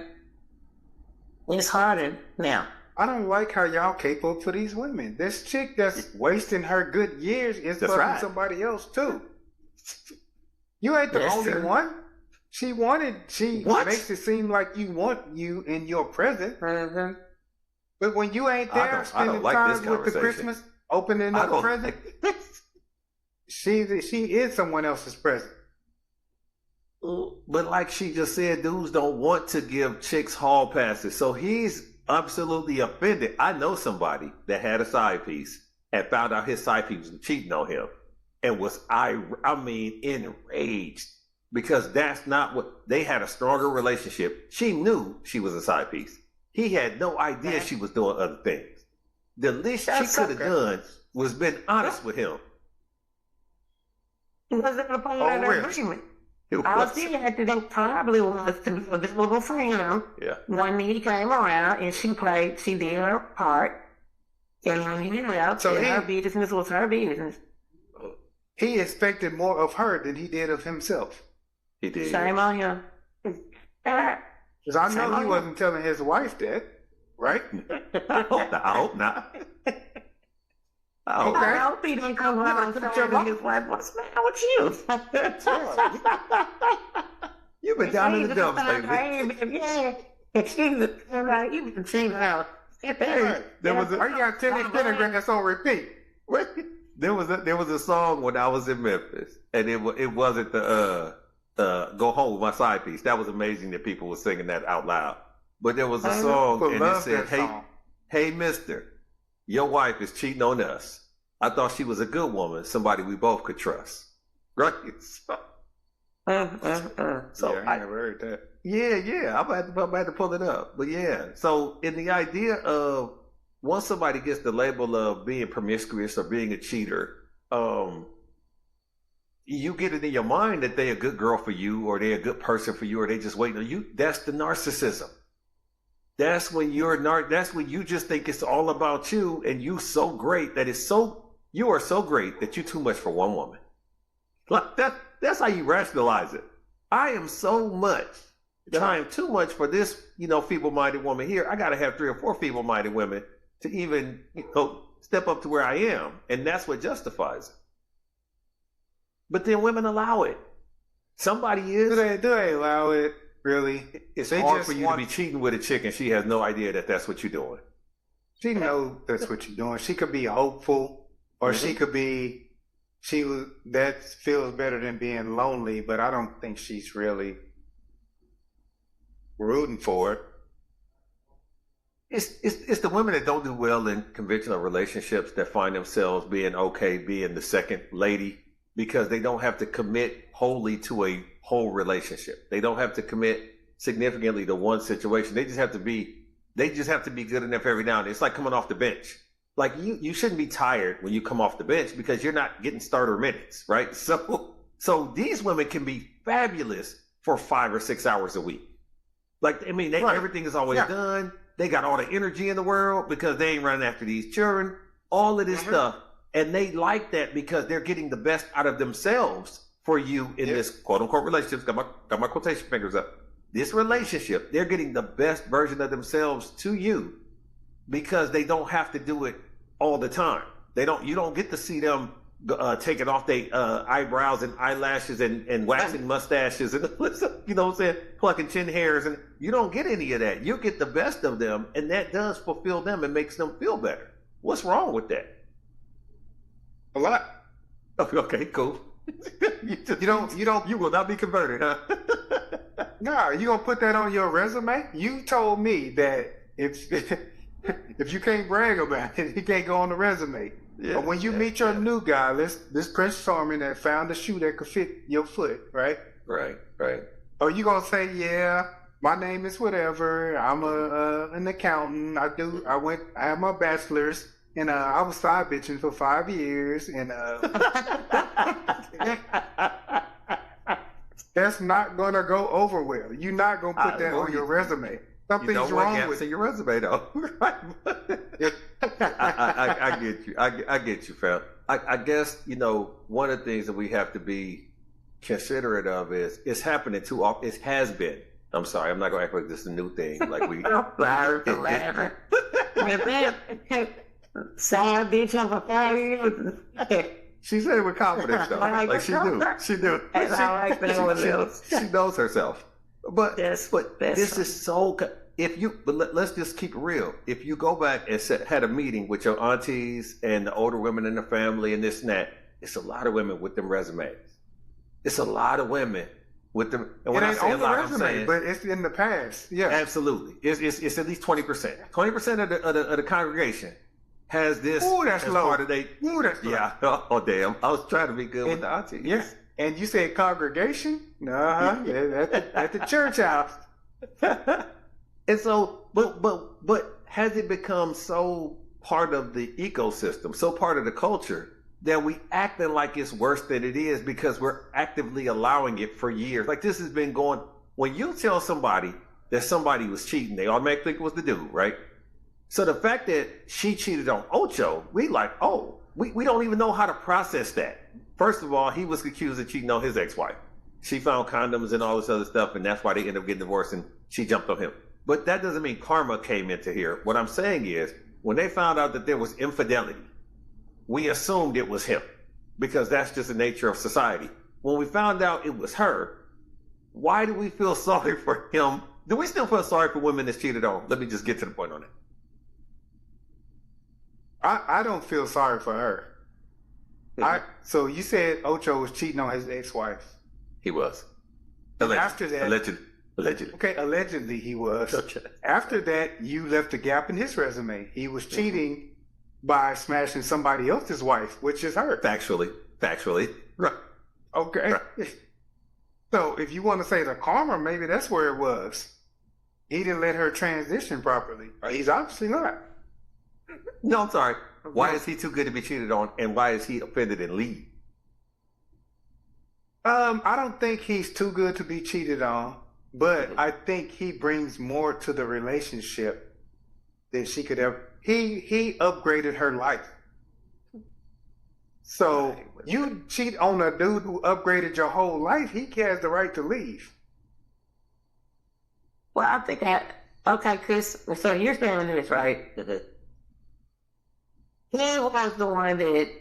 it's harder now. I don't like how y'all cape up for these women. This chick that's wasting her good years is That's fucking right. somebody else too. You ain't the That's only true. one. She What? makes it seem like you want you in your present. Mm-hmm. But when you ain't I there don't spending like time this with the conversation. Christmas, opening I up don't present, she is someone else's present. But like she just said, dudes don't want to give chicks hall passes. So he's absolutely offended. I know somebody that had a side piece and found out his side piece was cheating on him and was, enraged because that's not what, they had a stronger relationship. She knew she was a side piece. He had no idea she was doing other things. The least That's she could have okay. done was been honest with him. It wasn't a part Oh, of that really? agreement. It All was- she had to do probably was to be available for him yeah. when he came around and she did her part. And when he left, So and he- her business was her business. He expected more of her than he did of himself. He did. Shame on him. Because I Shame know on he you. wasn't telling his wife that, right? I hope not. I hope Okay. I hope he didn't come around and say to his wife, what's the matter with you? You've been down in the dumps lately. Yeah. And she was like, you can see how. There was Why you got 10 pentagrams on repeat? There was a song when I was in Memphis, and it wasn't the "Go Home with My Side Piece." That was amazing that people were singing that out loud. But there was a song, People and it love said, that "Hey, song. hey, Mister, your wife is cheating on us. I thought she was a good woman, somebody we both could trust." Right? So Yeah, I never heard that. Yeah. I'm gonna have to pull it up. But yeah, so in the idea of once somebody gets the label of being promiscuous or being a cheater, you get it in your mind that they're a good girl for you, or they're a good person for you, or they just waiting on you. That's the narcissism. That's when that's when you just think it's all about you, and you so great that you are so great that you're too much for one woman. Like that's how you rationalize it. I am so much that I am too much for this, feeble-minded woman here. I got to have 3 or 4 feeble-minded women to even, step up to where I am. And that's what justifies it. But then women allow it. Somebody Do is. they allow it, really? It's They hard just for you want- to be cheating with a chick and she has no idea that that's what you're doing. She knows that's what you're doing. She could be hopeful, or Mm-hmm. she could be, that feels better than being lonely, but I don't think she's really rooting for it. It's the women that don't do well in conventional relationships that find themselves being okay being the second lady because they don't have to commit wholly to a whole relationship. They don't have to commit significantly to one situation. They just have to be good enough every now and then. It's like coming off the bench. Like you shouldn't be tired when you come off the bench because you're not getting starter minutes, right? So these women can be fabulous for 5 or 6 hours a week. Like, I mean, everything is always done. They got all the energy in the world because they ain't running after these children, all of this stuff. And they like that because they're getting the best out of themselves for you in this quote unquote relationship. Got my quotation fingers up. This relationship, they're getting the best version of themselves to you because they don't have to do it all the time. You don't get to see them taking off their eyebrows and eyelashes and waxing mustaches and you know what I'm saying, plucking chin hairs, and you don't get any of that. You get the best of them, and that does fulfill them and makes them feel better. What's wrong with that? A lot. Okay, cool. You will not be converted, huh? No, you gonna put that on your resume? You told me that if you can't brag about it, you can't go on the resume. Yeah, but when you meet your new guy, this Prince Charming that found a shoe that could fit your foot, right? Right. Are you gonna say, yeah, my name is whatever, I'm an accountant, I have my bachelor's, and I was side bitching for 5 years, and that's not gonna go over well. You're not gonna put that on your resume. Something's wrong with your resume, though. I get you. I get you, fam. I guess, one of the things that we have to be considerate of is it's happening too often. It has been. I'm sorry. I'm not going to act like this is a new thing. Like we. Sad bitch over 5 years. She said it with confidence, though. Like she do. She knows herself. But this is so. Let's just keep it real. If you go back and had a meeting with your aunties and the older women in the family and this and that, it's a lot of women with them resumes. It's a lot of women with them. And when it I ain't say on a lot, the resume, I'm saying, but it's in the past. Yeah, absolutely. It's at least 20%. 20% of the congregation has this. Ooh, that's as low. Part of Ooh, that's low. Yeah. Oh, damn. I was trying to be good with the aunties. Yeah. And you said congregation? Nah, at the church house. And so, but has it become so part of the ecosystem, so part of the culture, that we acting like it's worse than it is because we're actively allowing it for years? Like this has been going. When you tell somebody that somebody was cheating, they automatically think it was the dude, right? So the fact that she cheated on Ocho, we don't even know how to process that. First of all, he was accused of cheating on his ex-wife. She found condoms and all this other stuff, and that's why they ended up getting divorced, and she jumped on him. But that doesn't mean karma came into here. What I'm saying is, when they found out that there was infidelity, we assumed it was him, because that's just the nature of society. When we found out it was her, why do we feel sorry for him? Do we still feel sorry for women that's cheated on? Let me just get to the point on it. I don't feel sorry for her. So you said Ocho was cheating on his ex-wife. He was. After that, allegedly. Okay, allegedly he was. Okay. After that, you left a gap in his resume. He was cheating by smashing somebody else's wife, which is her. Factually. Right. Okay. Right. So if you want to say the karma, maybe that's where it was. He didn't let her transition properly. He's obviously not. No, I'm sorry. Why is he too good to be cheated on, and why is he offended and leave? I don't think he's too good to be cheated on, but I think he brings more to the relationship than she could ever. He upgraded her life. So you cheat on a dude who upgraded your whole life, he has the right to leave. Well, I think okay, Chris, so you're saying this, right? He was the one that,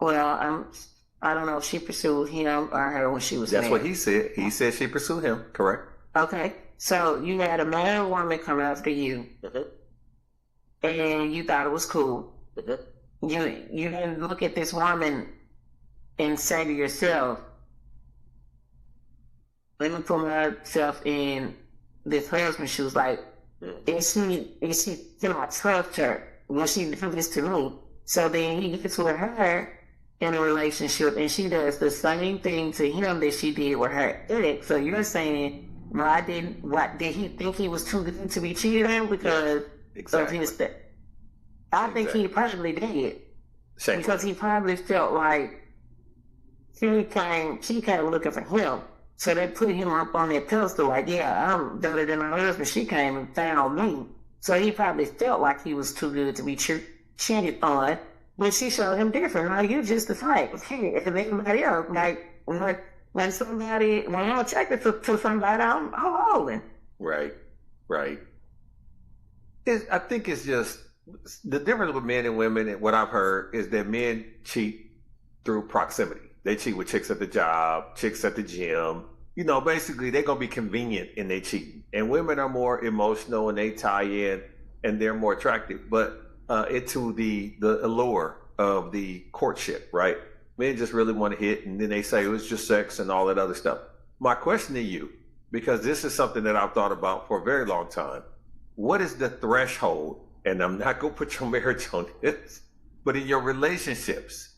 I don't know if she pursued him or her when she was That's married. what he said. He said she pursued him, correct? Okay, so you had a man or woman come after you, and you thought it was cool. You didn't look at this woman and say to yourself, let me put myself in this husband's shoes. Like, and she cannot trust her. Well, she did this to me. So then he gets with her in a relationship, and she does the same thing to him that she did with her ex. So you're saying, why did he think he was too good to be cheated on because Exactly. of his? I think he probably did because he probably felt like she came looking for him. So they put him up on that pedestal, like, yeah, I'm better than my husband. She came and found me. So he probably felt like he was too good to be cheated on. But she showed him different. Like, you're just the type. Hey, if anybody else, like, when I'm attracted to somebody, I'm holding. Right. I think it's just the difference with men and women, and what I've heard is that men cheat through proximity. They cheat with chicks at the job, chicks at the gym. You know, basically they're gonna be convenient in their cheating. And women are more emotional and they tie in and they're more attractive. But into the allure of the courtship, right? Men just really want to hit, and then they say it was just sex and all that other stuff. My question to you, because this is something that I've thought about for a very long time, what is the threshold? And I'm not gonna put your marriage on this, but in your relationships,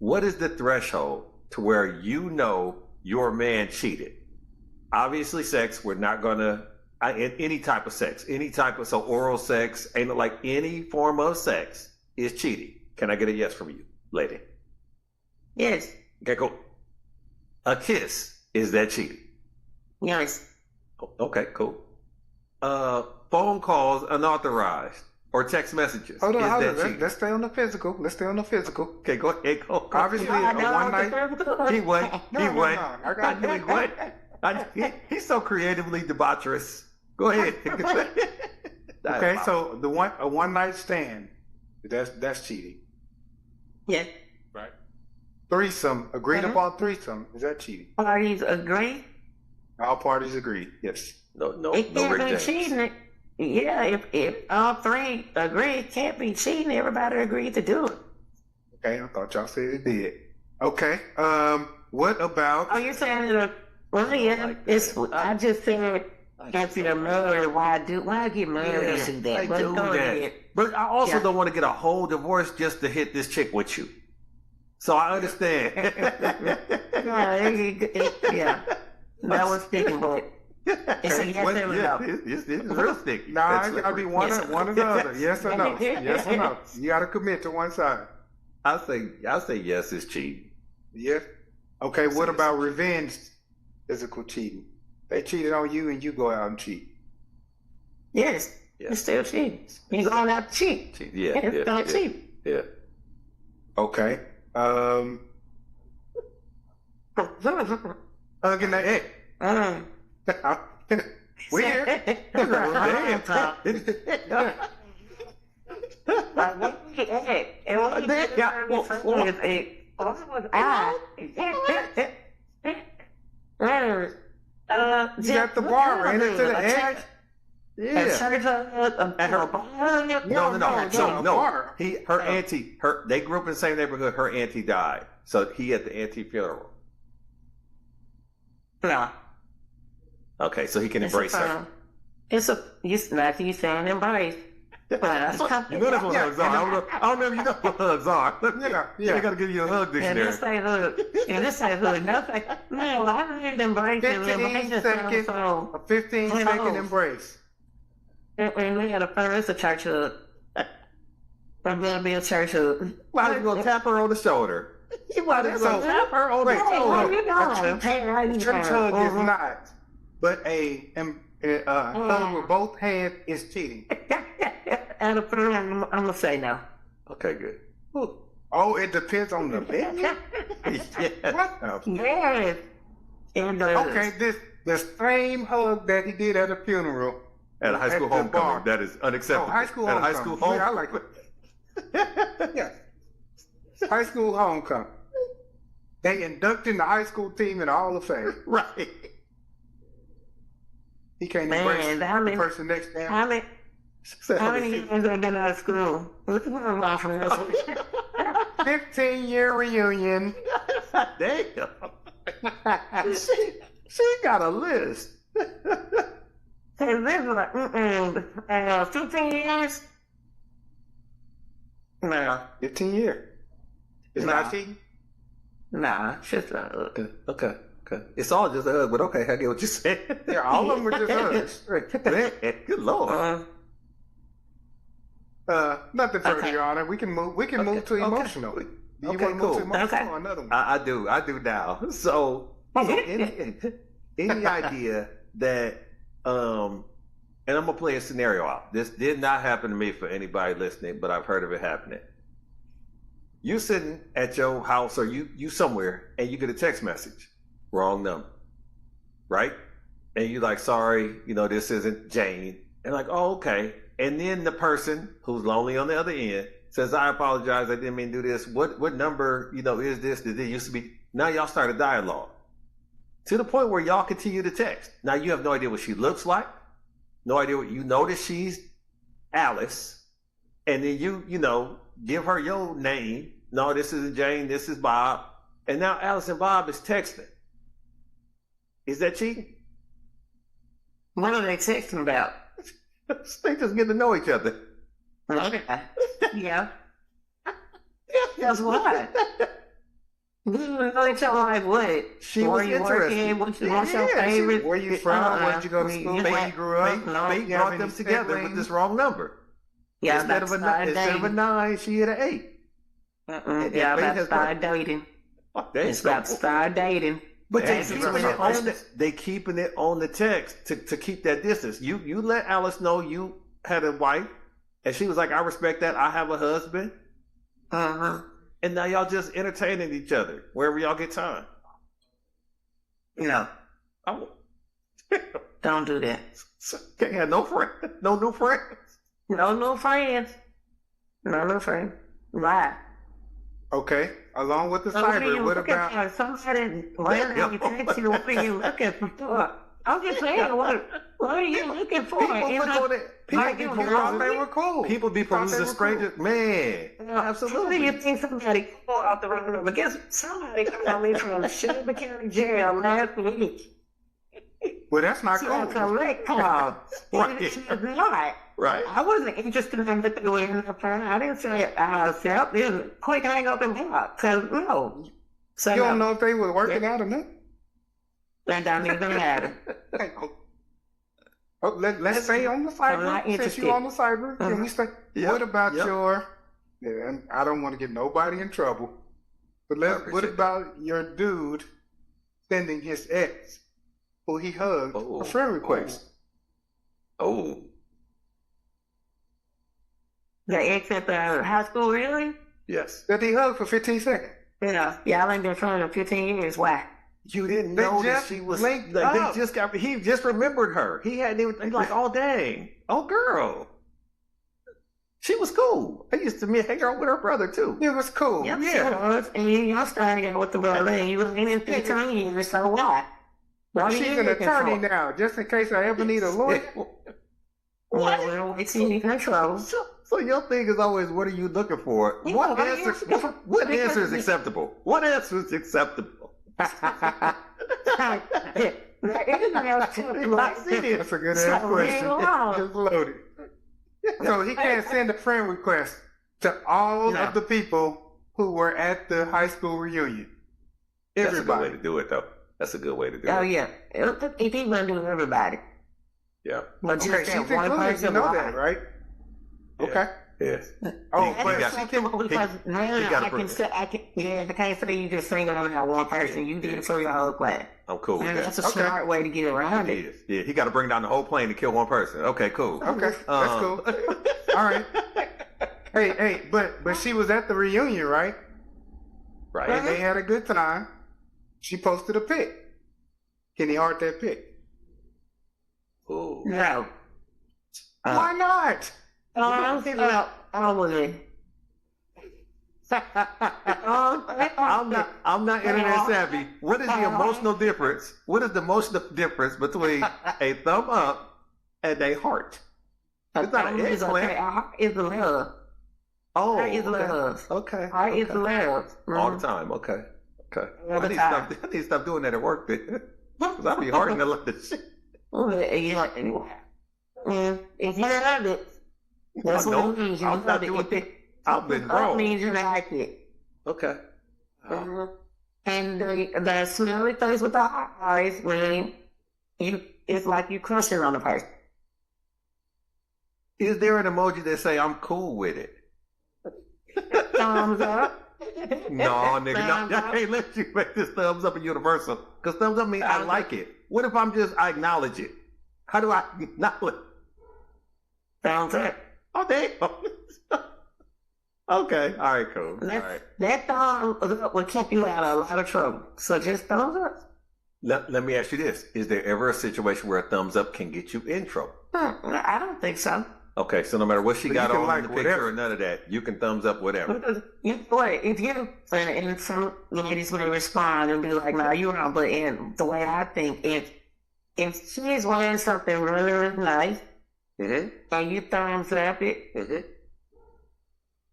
what is the threshold to where you know your man cheated? Obviously, sex, we're not gonna, any type of sex, so oral sex, ain't like any form of sex is cheating. Can I get a yes from you, lady? Yes. Okay, cool. A kiss, is that cheating? Yes. Okay, cool. Phone calls unauthorized or text messages. Hold is on. that cheating? Let's stay on the physical. Okay, go ahead. Go. Obviously, a one night. He went. No, he no, went. no. I got I knew he went. He's so creatively debaucherous. Go ahead. Okay, so a one night stand, that's cheating, Yes. right? Threesome, agreed upon threesome, is that cheating? Parties agree. All parties agree. Yes. No It can't Rick be James. cheating. Yeah, if all three agree, it can't be cheating. Everybody agreed to do it. Okay, I thought y'all said it did. Okay. What about? Oh, you're saying that? Well, yeah, it's. I just said if you're married, why get married and do that? I But do go that. ahead. But I also Yeah. don't want to get a whole divorce just to hit this chick with you. So I understand. Yeah, that was sticking, but it's a yes or no. It's real sticky. Nah, That's it gotta be one or the other. Yes or no? Yes or no? You gotta commit to one side. I'll say yes, it's cheating. Yes. Okay. What about revenge? Physical cheating. They cheated on you, and you go out and cheat. Yes, Yeah. it's still cheating. You're going out to cheat. Yeah, It's still cheating. yeah. Okay. Hugging the head. We here. You got the bar, ran into the egg. Yeah. No. They grew up in the same neighborhood. Her auntie died, so he at the auntie funeral. No. Okay, so he can embrace her. It's like you saying embrace. You know that's what hugs are. I don't know if you know what hugs are. Yeah. I gotta give you a hug And dictionary. this say hug. And this say hug. Nothing. No, I ain't embracing. 15 second, a 15-second embrace. And we had it's a church hug. I'm gonna be a church hug. Why did you go tap her on the shoulder? Why did you go So- tap her on the wait, shoulder? You know, Church hug is not, but a hug with both hands is cheating. And I'm gonna say no. Okay, good. Oh, it depends on the venue. Yeah. What the? Yes. And Okay, the same hug that he did at a funeral. At a high school At the homecoming, bar. that is unacceptable. Oh, high school At a homecoming. high school Yeah, I homecoming. like it. Yeah. High school homecoming. They inducted the high school team in the Hall of Fame. Right. He can't Man, embrace how the many- person next to him. how many years have I been out of school? What's going on from this? 15-year reunion. Damn. She got a list. Cause this is like, 15 years? No, 15 years. It's Nah. not cheating? nah, it's just Okay. It's all just a hug, but okay, I get what you're saying. Yeah, all of them are just hugs. Good lord. Nothing further, Okay. Your Honor. We can move to emotional. Do you Okay, want to move to cool. emotional Okay. or another one? I do now. So any idea that and I'm gonna play a scenario out. This did not happen to me for anybody listening, but I've heard of it happening. You sitting at your house or you somewhere and you get a text message, wrong number, right? And you like, sorry, this isn't Jane. And like, oh, okay. And then the person who's lonely on the other end says, I apologize, I didn't mean to do this. What number, is this? Did it used to be? Now y'all start a dialogue. To the point where y'all continue to text. Now you have no idea what she looks like. No idea what you notice she's Alice. And then you give her your name. No, this isn't Jane, this is Bob. And now Alice and Bob is texting. Is that cheating? what are they texting about? They just get to know each other. Okay. Yeah. That's what. We don't know each other like what? She Where was you working? interested. What's your Yeah, favorite? Where you from? Where'd you go to school? Where you grew up? Fate You have brought any them together with siblings? this wrong number. Yeah, instead of a 9, she hit an 8. And Yeah, fate about has start dating. Oh, there you It's go. about to start dating. But they That's keeping right. it on they keeping it on the text to keep that distance. You let Alice know you had a wife, and she was like, I respect that. I have a husband. Uh-huh. And now y'all just entertaining each other wherever y'all get time. No, Oh, don't do that. can't have no friend, no new friends. No friends. No friends. Right. Okay. Along with the So what are you cyber, what looking about? for? Somebody, why don't you text you? What are you looking for? I'm just saying, what are you looking for? People Is look it- on it. People Are be you I perusing. thought they were cool. People be Thought they perusing were strangers. Man, How do you think somebody called out the room? Because somebody called me from Shelby County Jail last week. Well, that's not It's a cool. collect call. Right. It's not. right. I wasn't interested in what they were in the phone. I didn't say, self, this quick hang up and block. Because, no. So, You don't no, know if they were working out or not. that don't even matter. Oh, let's stay on the I'm cyber. not Since interested. you on the cyber, can we stay? Yep, What about yep. your? Yeah, and I don't want to get nobody in trouble, but I what appreciate about your dude sending his ex, who he hugged, Oh, a friend request? Oh, The ex at the high school, really? yes. That he hugged for 15 seconds. Yeah, y'all ain't been friends in 15 years. Why? You didn't They know that just she was linked like up. he just remembered her. He hadn't even he's like, oh dang. Oh girl. She was cool. I used to hang out with her brother too. It was cool. Yep, Yeah. she was. And y'all started out with the brother, and you was in 15 years, so why? What are She's you an looking attorney for? now, just in case I ever need a lawyer. Well, it's in control. So your thing is always, what are you looking for? Yeah, What what are you answer? looking for? What answer is Because- acceptable? What answer is acceptable? That's a good ass question. Just loaded. So he can't send a friend request to all No. of the people who were at the high school reunion. That's a good way Everybody. to do it, though. That's a good way to do Oh it. yeah, if he's gonna do everybody, Yeah. but just Okay, she's that one included. You person, know why? that, right? Yeah. Okay. Yes. Oh, He but got- she can. Because now he got I a can pro- say, I can't say you just single on that one person. You did it for your whole class. I'm cool with And that. that's a Okay. smart way to get around It it. is. Yeah, he got to bring down the whole plane to kill one person. Okay, cool. Okay, that's cool. All right. Hey, but she was at the reunion, right? And Right. they had a good time. She posted a pic. Can he heart that pic? Ooh. No. Why not? I wouldn't. I'm not internet savvy. What is the emotional difference? What is the emotional difference between a thumb up and a heart? It's not an eggplant. Heart is love. Oh, Heart is okay. love. Okay. Heart is okay. love. All the time. Okay. Okay. All the I need time. to stop doing that at work then. Because I be hearting a lot of shit. Yeah, If you love it, that's Oh, what no, it means. You I'm love not it. doing If it I've been up wrong. means you like it. Okay. And the smelly face with the hot eyes when it's like you crushing on the person. Is there an emoji that say I'm cool with it? Thumbs up. No, nigga, Thumbs no. up. I can't let you make this thumbs up in universal. Because thumbs up means I Thumbs like it. What if I acknowledge it? How do I acknowledge? Thumbs up. Oh, damn. Okay. All right, cool. All right. That thumbs up will keep you out of a lot of trouble. So just thumbs up. Let me ask you this. Is there ever a situation where a thumbs up can get you in trouble? I don't think so. Okay, so no matter what she So got you can on like in the picture whatever. or none of that, you can thumbs up whatever. Because you know what? If you and some ladies would respond and be like, "No, you're wrong," but in the way I think, if she's wearing something really, really nice, and you thumbs up it,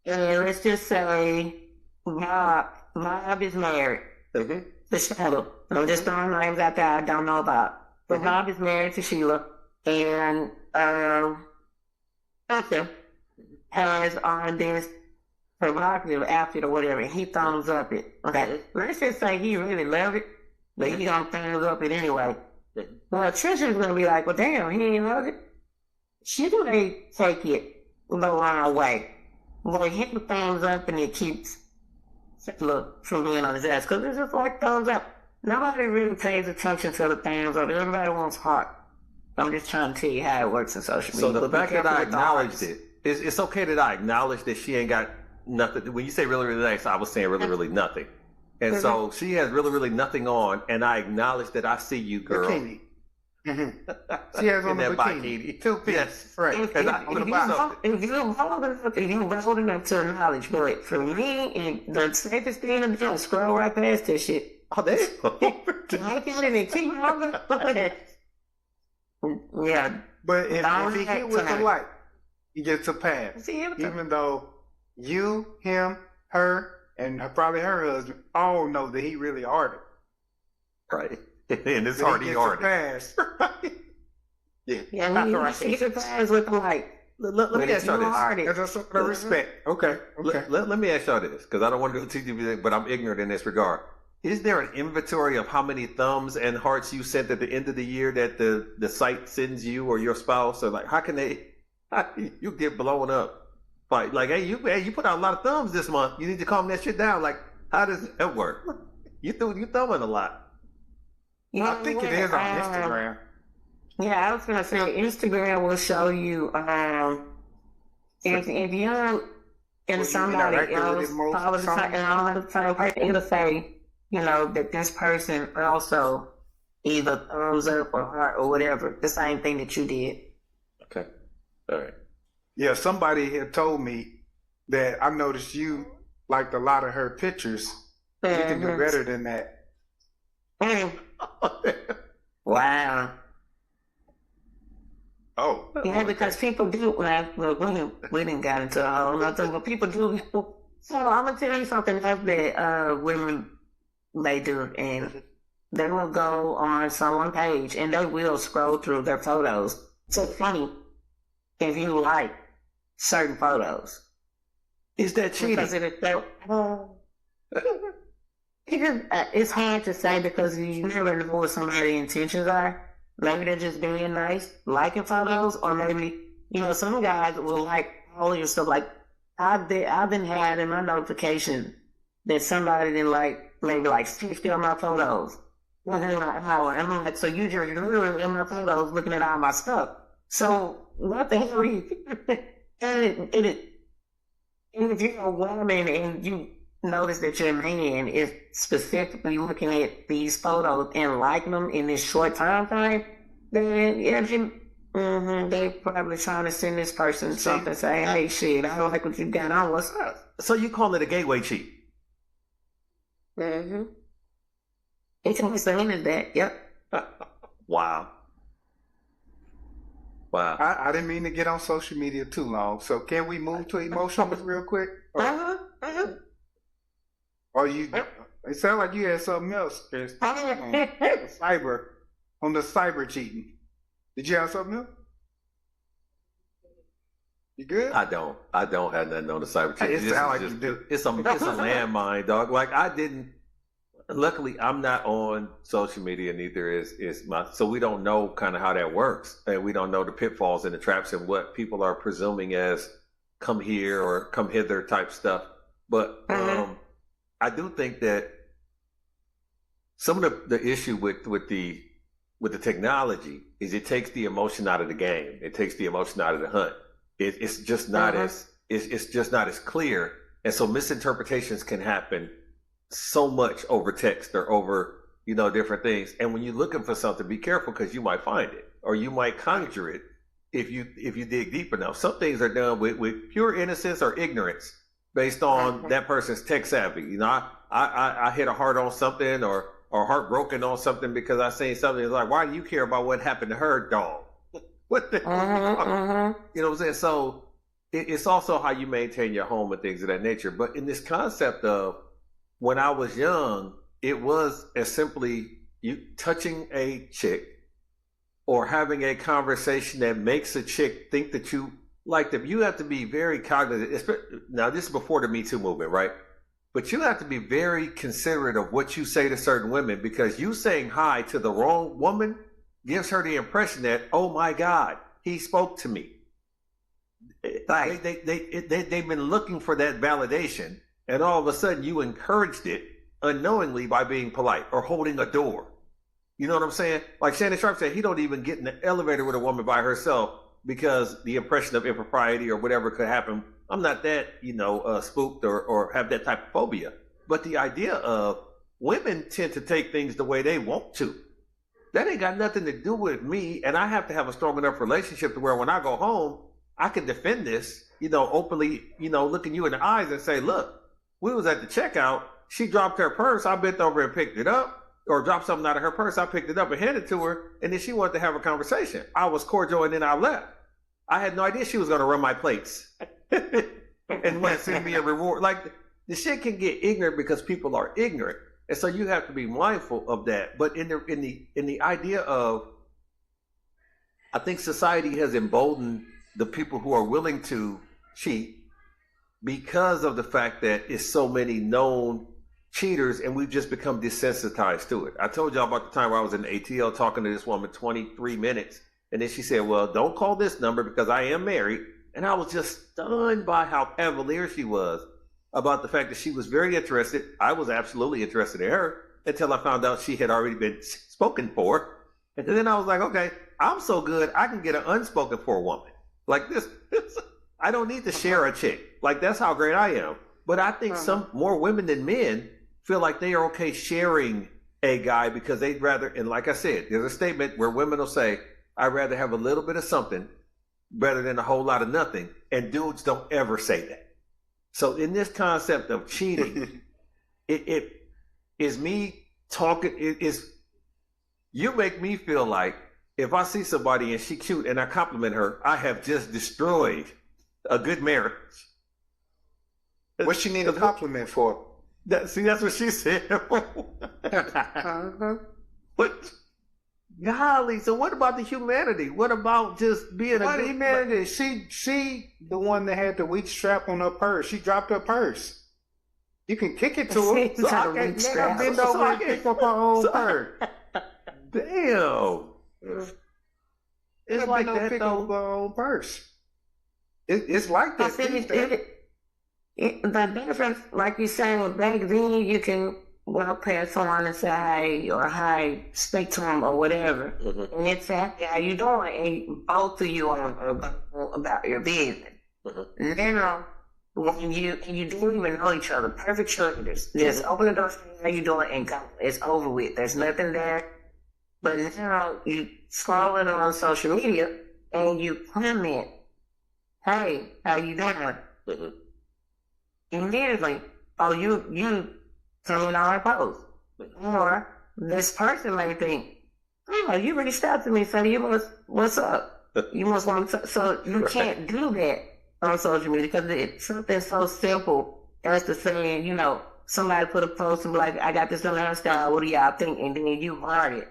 and let's just say Rob is married. The Shadow. I'm just throwing names out there I don't know about. But Rob is married to Sheila, and Arthur has on this provocative outfit or whatever, and he thumbs up it. Okay, let's just say he really loved it, but he gonna thumbs up it anyway. Well, Trisha's gonna be like, well, damn, he ain't love it. She may take it the wrong way. But he thumbs up and it keeps look from being on his ass, because it's just like thumbs up. Nobody really pays attention to the thumbs up. Everybody wants heart. I'm just trying to tell you how it works in social media. So the But be fact that careful I with the acknowledged hearts. it, it's okay that I acknowledge that she ain't got nothing. When you say really, really nice, I was saying really, really nothing. And so she has really, really nothing on, and I acknowledge that I see you, girl. Bikini. She has on In the that bikini. bikini. 2 piece. Yes. Right. If And I- you're bold enough to acknowledge, but for me, the safest thing to do is scroll right past this shit. Oh, damn. Like it and keep moving. Yeah. But if he hit with the Tonight. light, he gets a pass. See, Even though you, him, her, and probably her husband all know that he really arted. Right. And it's That already he gets a hard. pass. yeah, That's he right. sees the pass with the light. Let But me if ask you y'all this. hard it, That's a sort of respect. Okay. Okay. Let me ask y'all this, because I don't want to go too deep, but I'm ignorant in this regard. Is there an inventory of how many thumbs and hearts you sent at the end of the year that the site sends you or your spouse? Or like, how can you get blown up? Like, hey, you put out a lot of thumbs this month. You need to calm that shit down. Like, how does that work? You thumbing a lot. you I know think it what? is on Instagram. Yeah, I was gonna say Instagram will show you if you're in Well, you somebody interact with else it most follows the sometimes. same, and all the same person, it'll say, you know, that this person also either thumbs up or heart or whatever, the same thing that you did. Okay. All right. Yeah, somebody had told me that I noticed you liked a lot of her pictures. You can do better than that. Mm. Wow. Oh. Yeah, because people do. Well, we didn't got into a whole other, but people do. So I'm gonna tell you something else that women they do, and they will go on someone's page and they will scroll through their photos. So funny if you like certain photos Is that cheating? because it is so. It's hard to say because you never know what somebody's intentions are. Maybe they're just being nice, liking photos, or maybe, you know, some guys will like all your stuff. Like, I've been had in my notification that somebody didn't like maybe like 50 of my photos. Within an hour. And I'm like, so you just literally in my photos looking at all my stuff. So, what the hell are you? and if you're a woman and you notice that your man is specifically looking at these photos and liking them in this short time frame, then yeah, they probably trying to send this person something saying, hey, shit, I don't like what you got on. What's up? So you call it a gateway cheat? Mm-hmm. It can be seen as that, yep. Wow. Wow. I didn't mean to get on social media too long. So can we move to emotions real quick? Or you? It sounds like you had something else, Chris. On the cyber cheating. Did you have something else? You good? I don't have nothing on the cyber check. It This sound is like you do. it's a landmine, dog. Like I didn't. Luckily, I'm not on social media, neither is my. So we don't know kind of how that works, and we don't know the pitfalls and the traps and what people are presuming as come here or come hither type stuff. But I do think that some of the issue with the technology is it takes the emotion out of the game. It takes the emotion out of the hunt. It's just not it's just not as clear, and so misinterpretations can happen so much over text or over different things. And when you're looking for something, be careful because you might find it or you might conjure it if you dig deep enough. Some things are done with pure innocence or ignorance based on that person's tech savvy. I hit a heart on something or heartbroken on something because I seen something. It's like, why do you care about what happened to her, dog? What the? You know what I'm saying? So it's also how you maintain your home and things of that nature. But in this concept of when I was young, it was as simply you touching a chick or having a conversation that makes a chick think that you like them. You have to be very cognizant. Now, this is before the Me Too movement, right? But you have to be very considerate of what you say to certain women because you saying hi to the wrong woman gives her the impression that, oh my God, he spoke to me. Right. They've been looking for that validation, and all of a sudden you encouraged it unknowingly by being polite or holding a door. You know what I'm saying? Like Shannon Sharp said, he don't even get in the elevator with a woman by herself because the impression of impropriety or whatever could happen. I'm not that, spooked or have that type of phobia. But the idea of women tend to take things the way they want to. That ain't got nothing to do with me, and I have to have a strong enough relationship to where when I go home, I can defend this, openly, looking you in the eyes and say, look, we was at the checkout, she dropped her purse, I bent over and picked it up, or dropped something out of her purse, I picked it up and handed it to her, and then she wanted to have a conversation. I was cordial and then I left. I had no idea she was going to run my plates and want to send me a reward. Like, the shit can get ignorant because people are ignorant. And so you have to be mindful of that. But in the idea of, I think society has emboldened the people who are willing to cheat because of the fact that it's so many known cheaters and we've just become desensitized to it. I told y'all about the time where I was in ATL talking to this woman 23 minutes. And then she said, well, don't call this number because I am married. And I was just stunned by how cavalier she was about the fact that she was very interested. I was absolutely interested in her until I found out she had already been spoken for. And then I was like, okay, I'm so good, I can get an unspoken for woman. Like this, I don't need to share a chick. Like, that's how great I am. But I think some more women than men feel like they are okay sharing a guy because they'd rather, and like I said, there's a statement where women will say, I'd rather have a little bit of something better than a whole lot of nothing. And dudes don't ever say that. So in this concept of cheating, it is me talking, you make me feel like if I see somebody and she cute and I compliment her, I have just destroyed a good marriage. What she need a compliment for? That's what she said. But golly, so what about the humanity? What about just being What a good humanity? She the one that had the weak strap on her purse. She dropped her purse. You can kick it to her. So I can't bend over and pick up her own purse. Damn. It's like that pick up though. her own purse. It's like that. these days. The difference, like you saying, back then you can walk past someone and say hi or hi, speak to them or whatever, and it's happy, how you doing? And both of you are about your business. Now, when you don't even know each other, perfect strangers, just open the door, say how you doing, and go. It's over with. There's nothing there. But now you scrolling on social media and you comment, "Hey, how you doing?" Immediately, oh, you coming on our post. Or this person may think, oh, you really stopped to me, so you must, what's up? You must want to, so you can't do that on social media because it's something so simple as to say, somebody put a post and be like, I got this on our style, what do y'all think? And then you heart it.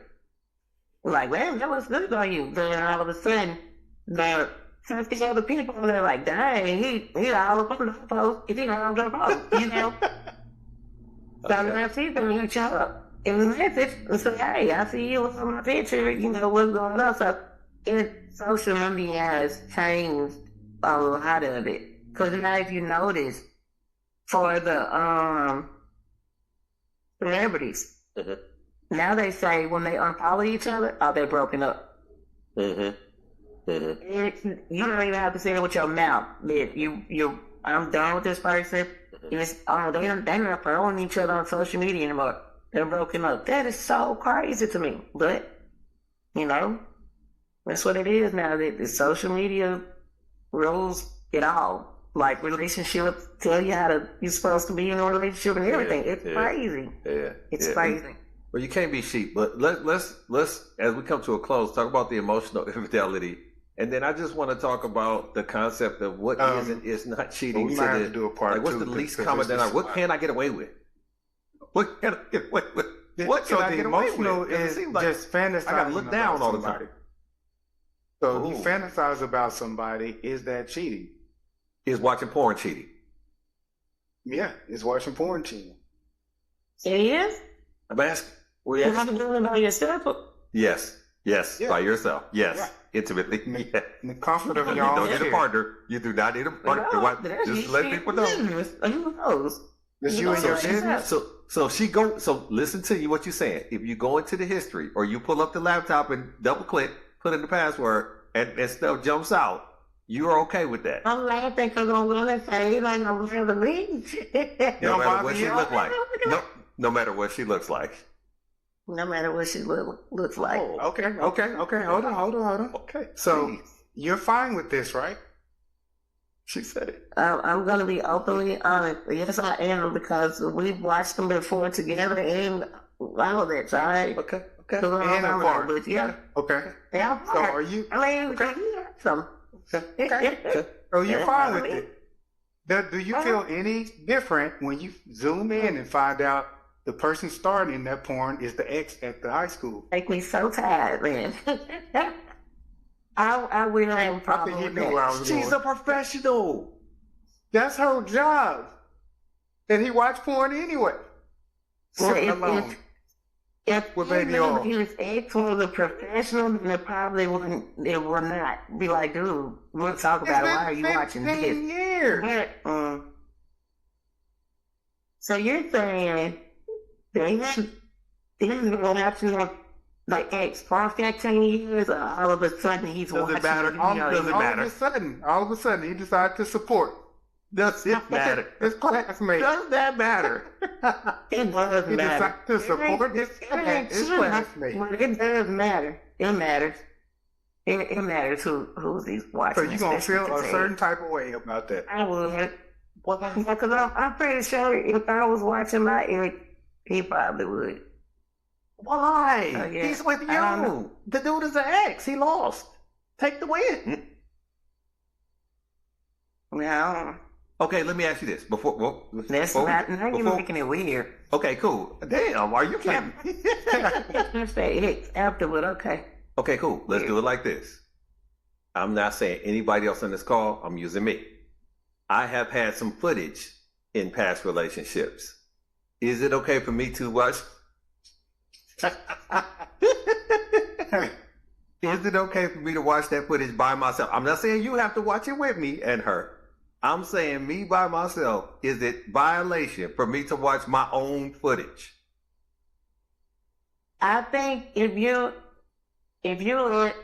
Like, man, that was good on you. Then all of a sudden, the 50 other people, and they're like, dang, he all up on the post. If he all up on the post, you know? Sometimes people each other in the message and say, hey, I see you on my picture, you know, what's going on? So, social media has changed a lot of it. Because now if you notice, for the celebrities, now they say when they unfollow each other, oh, they're broken up. You don't even have to say it with your mouth. That I'm done with this person. They're not following each other on social media anymore. They're broken up. That is so crazy to me. But, you know, that's what it is now. That the social media rules it all. Like relationships tell you you're supposed to be in a relationship and everything. It's crazy. Yeah. It's crazy. Well, you can't be sheep, but let's as we come to a close, talk about the emotional infidelity, and then I just want to talk about the concept of what is and is not cheating. We might have to do a part what's two, the least because common this is denominator? What can I get away with? What can I get away with? What can so I the get away emotional with? 'Cause it is seems like just fantasizing. I gotta look down about all the somebody. time. So you Ooh. fantasize about somebody. Is that cheating? Is watching porn cheating? Yeah, it's watching porn cheating. It is? I'm asking. You have to do it by yourself. Yes, Yeah. by yourself. Yes, Right. intimately. Yes. In the comfort of You your don't own need a chair. partner. You do not need a partner. Just let people know. Who knows? Just you and your So- business. So listen to you what you're saying. If you go into the history or you pull up the laptop and double click, put in the password, and stuff jumps out, you are okay with that. I'm laughing because I'm going to say, like, I'm going to leave. No matter bother what she you? look like. No matter what she looks like. No matter what she looks like. Oh, okay. Hold on. Okay. So please. you're fine with this, right? She said it. I'm going to be openly honest. Yes, I am, because we've watched them before together and all of that, right? Okay. And apart. But yeah, Okay. they are So are you? I mean, some. So you're Yeah, fine I with mean- it. Do you feel any different when you zoom in and find out the person starring in that porn is the ex at the high school? Make me so tired, man. I will have a I problem think you with knew where I that. was She's going. a professional. That's her job. And he watched porn anyway. Well, Sitting if- alone. If With baby oil. he was ex was a professional, then it probably wouldn't. It would not be like, dude, we'll talk about it. Why are you watching 15 this? years. But, so you're saying this is going after like ex for 15 years, or all of a sudden he's Doesn't watching matter. the All video? doesn't matter. All of a sudden, he decided to support. Does it matter? His classmate. Does that matter? It does He matter. decided to support his classmate. But it does matter. It matters. It matters who's he's watching. So you're going to feel especially a today. certain type of way about that. I would. Because I'm pretty sure if I was watching my ex, he probably would. Why? Oh, yeah. He's with I don't know. you. The dude is an ex. He lost. Take the win. No, Okay, let me ask you this. that's not. Now you're making it weird. Okay, cool. Damn, are you kidding? That's the ex afterward. Okay. Okay, cool. Let's do it like this. I'm not saying anybody else on this call. I'm using me. I have had some footage in past relationships. Is it okay for me to watch? Is it okay for me to watch that footage by myself? I'm not saying you have to watch it with me and her. I'm saying me by myself. Is it violation for me to watch my own footage? I think if you let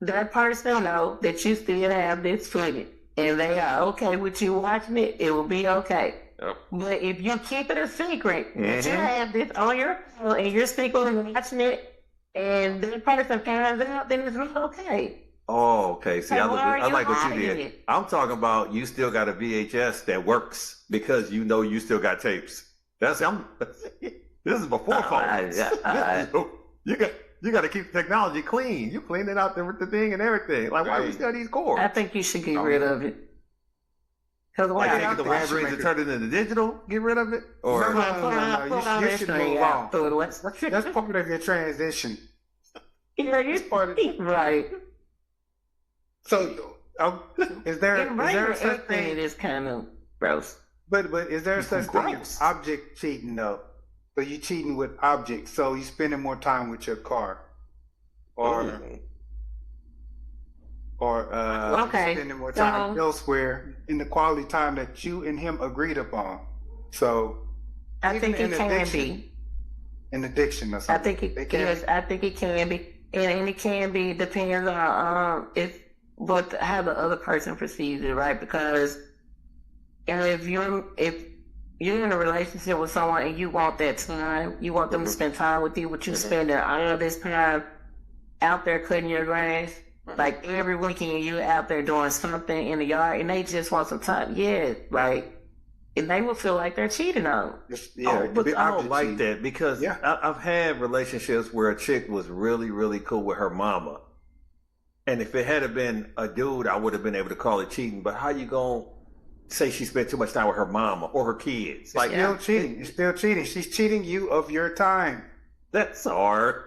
that person know that you still have this footage and they are okay with you watching it, it will be okay. Yep. But if you keep it a secret that you Mhm. have this on your phone and you're secretly watching it and that person finds out, then it's not okay. Oh, okay. See, So why are I you like what you hiding did. it? I'm talking about you still got a VHS that works because you know you still got tapes. This is before phones. You got to keep technology clean. You clean it out the thing and everything. Like why we still these cords? I think you should get rid of it. Because why? Like I take the think I whole should screen make and it- turn it into digital. Get rid of it. Or No. You should move on. That's part of your transition. Yeah, It's part of right. So is there such everything thing? is kind of gross. But is there such thing Gross. as object cheating though? So you cheating with objects, so you spending more time with your car, or Okay, you spending more time so- elsewhere in the quality time that you and him agreed upon. So I even think in it can addiction- be. an addiction or I something. think They it can yes, be. I think it can be, and it can be depends on if what how the other person perceives it, right? Because if you're in a relationship with someone and you want that time, you want them to spend time with you, but you spending all this time out there cutting your grass, like every weekend you're out there doing something in the yard, and they just want some time. Yeah, like, and they will feel like they're cheating on them. Yeah, it could but be I don't object like cheating. that because Yeah. I've had relationships where a chick was really, really cool with her mama. And if it had have been a dude, I would have been able to call it cheating. But how you gonna say she spent too much time with her mama or her kids? Like, Still cheating. It's still cheating. She's cheating you of your time. that's hard.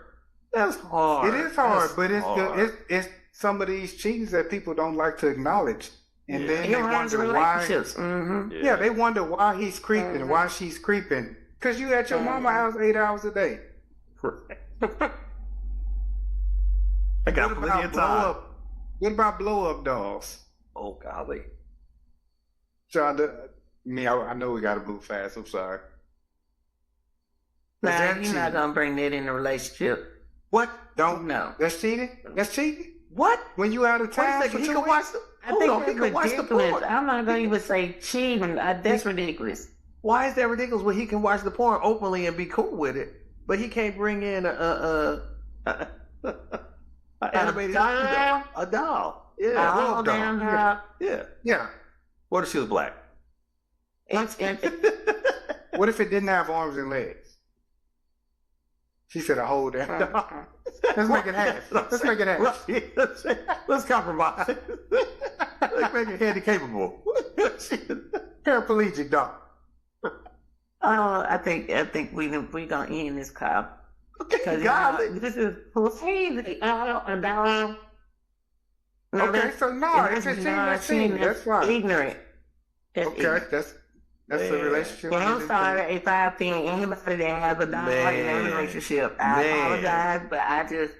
That's hard. It is hard, That's but hard. it's some of these cheatings that people don't like to acknowledge, and Yeah. then It they runs wonder why. relationships. Mm-hmm. Yeah, they wonder why he's creeping, why she's creeping, because you at your mama house 8 hours a day. I got What plenty about of blow time. up? What about blow up dolls? Oh golly. I know we got to move fast. I'm sorry. Nah, that you're cheating? not gonna bring that in a relationship. What? Don't. No. That's cheating. That's cheating. What? When you out of Wait a town for second. He 2 can weeks? watch the. I Hold think on. He that's can watch the ridiculous. porn. I'm not gonna even say cheating. That's ridiculous. Why is that ridiculous? When he can watch the porn openly and be cool with it, but he can't bring in a animated doll? a doll. Yeah, Oh, love damn doll. dog. Yeah. Yeah. What if she was black? It's What if it didn't have arms and legs? She said a whole damn dog. Let's make it hash. Let's make it hash. Let's compromise. Let's make it handy capable. Paraplegic dog. I think we gonna end this call because God, this is crazy. Okay, so no, if it's cheating, that's cheating. That's fine. Ignorant. That's Okay, ignorant. that's Man. the relationship. Well, I'm sorry if I offend anybody that has a dog in Man. a relationship. I Man. apologize, but I just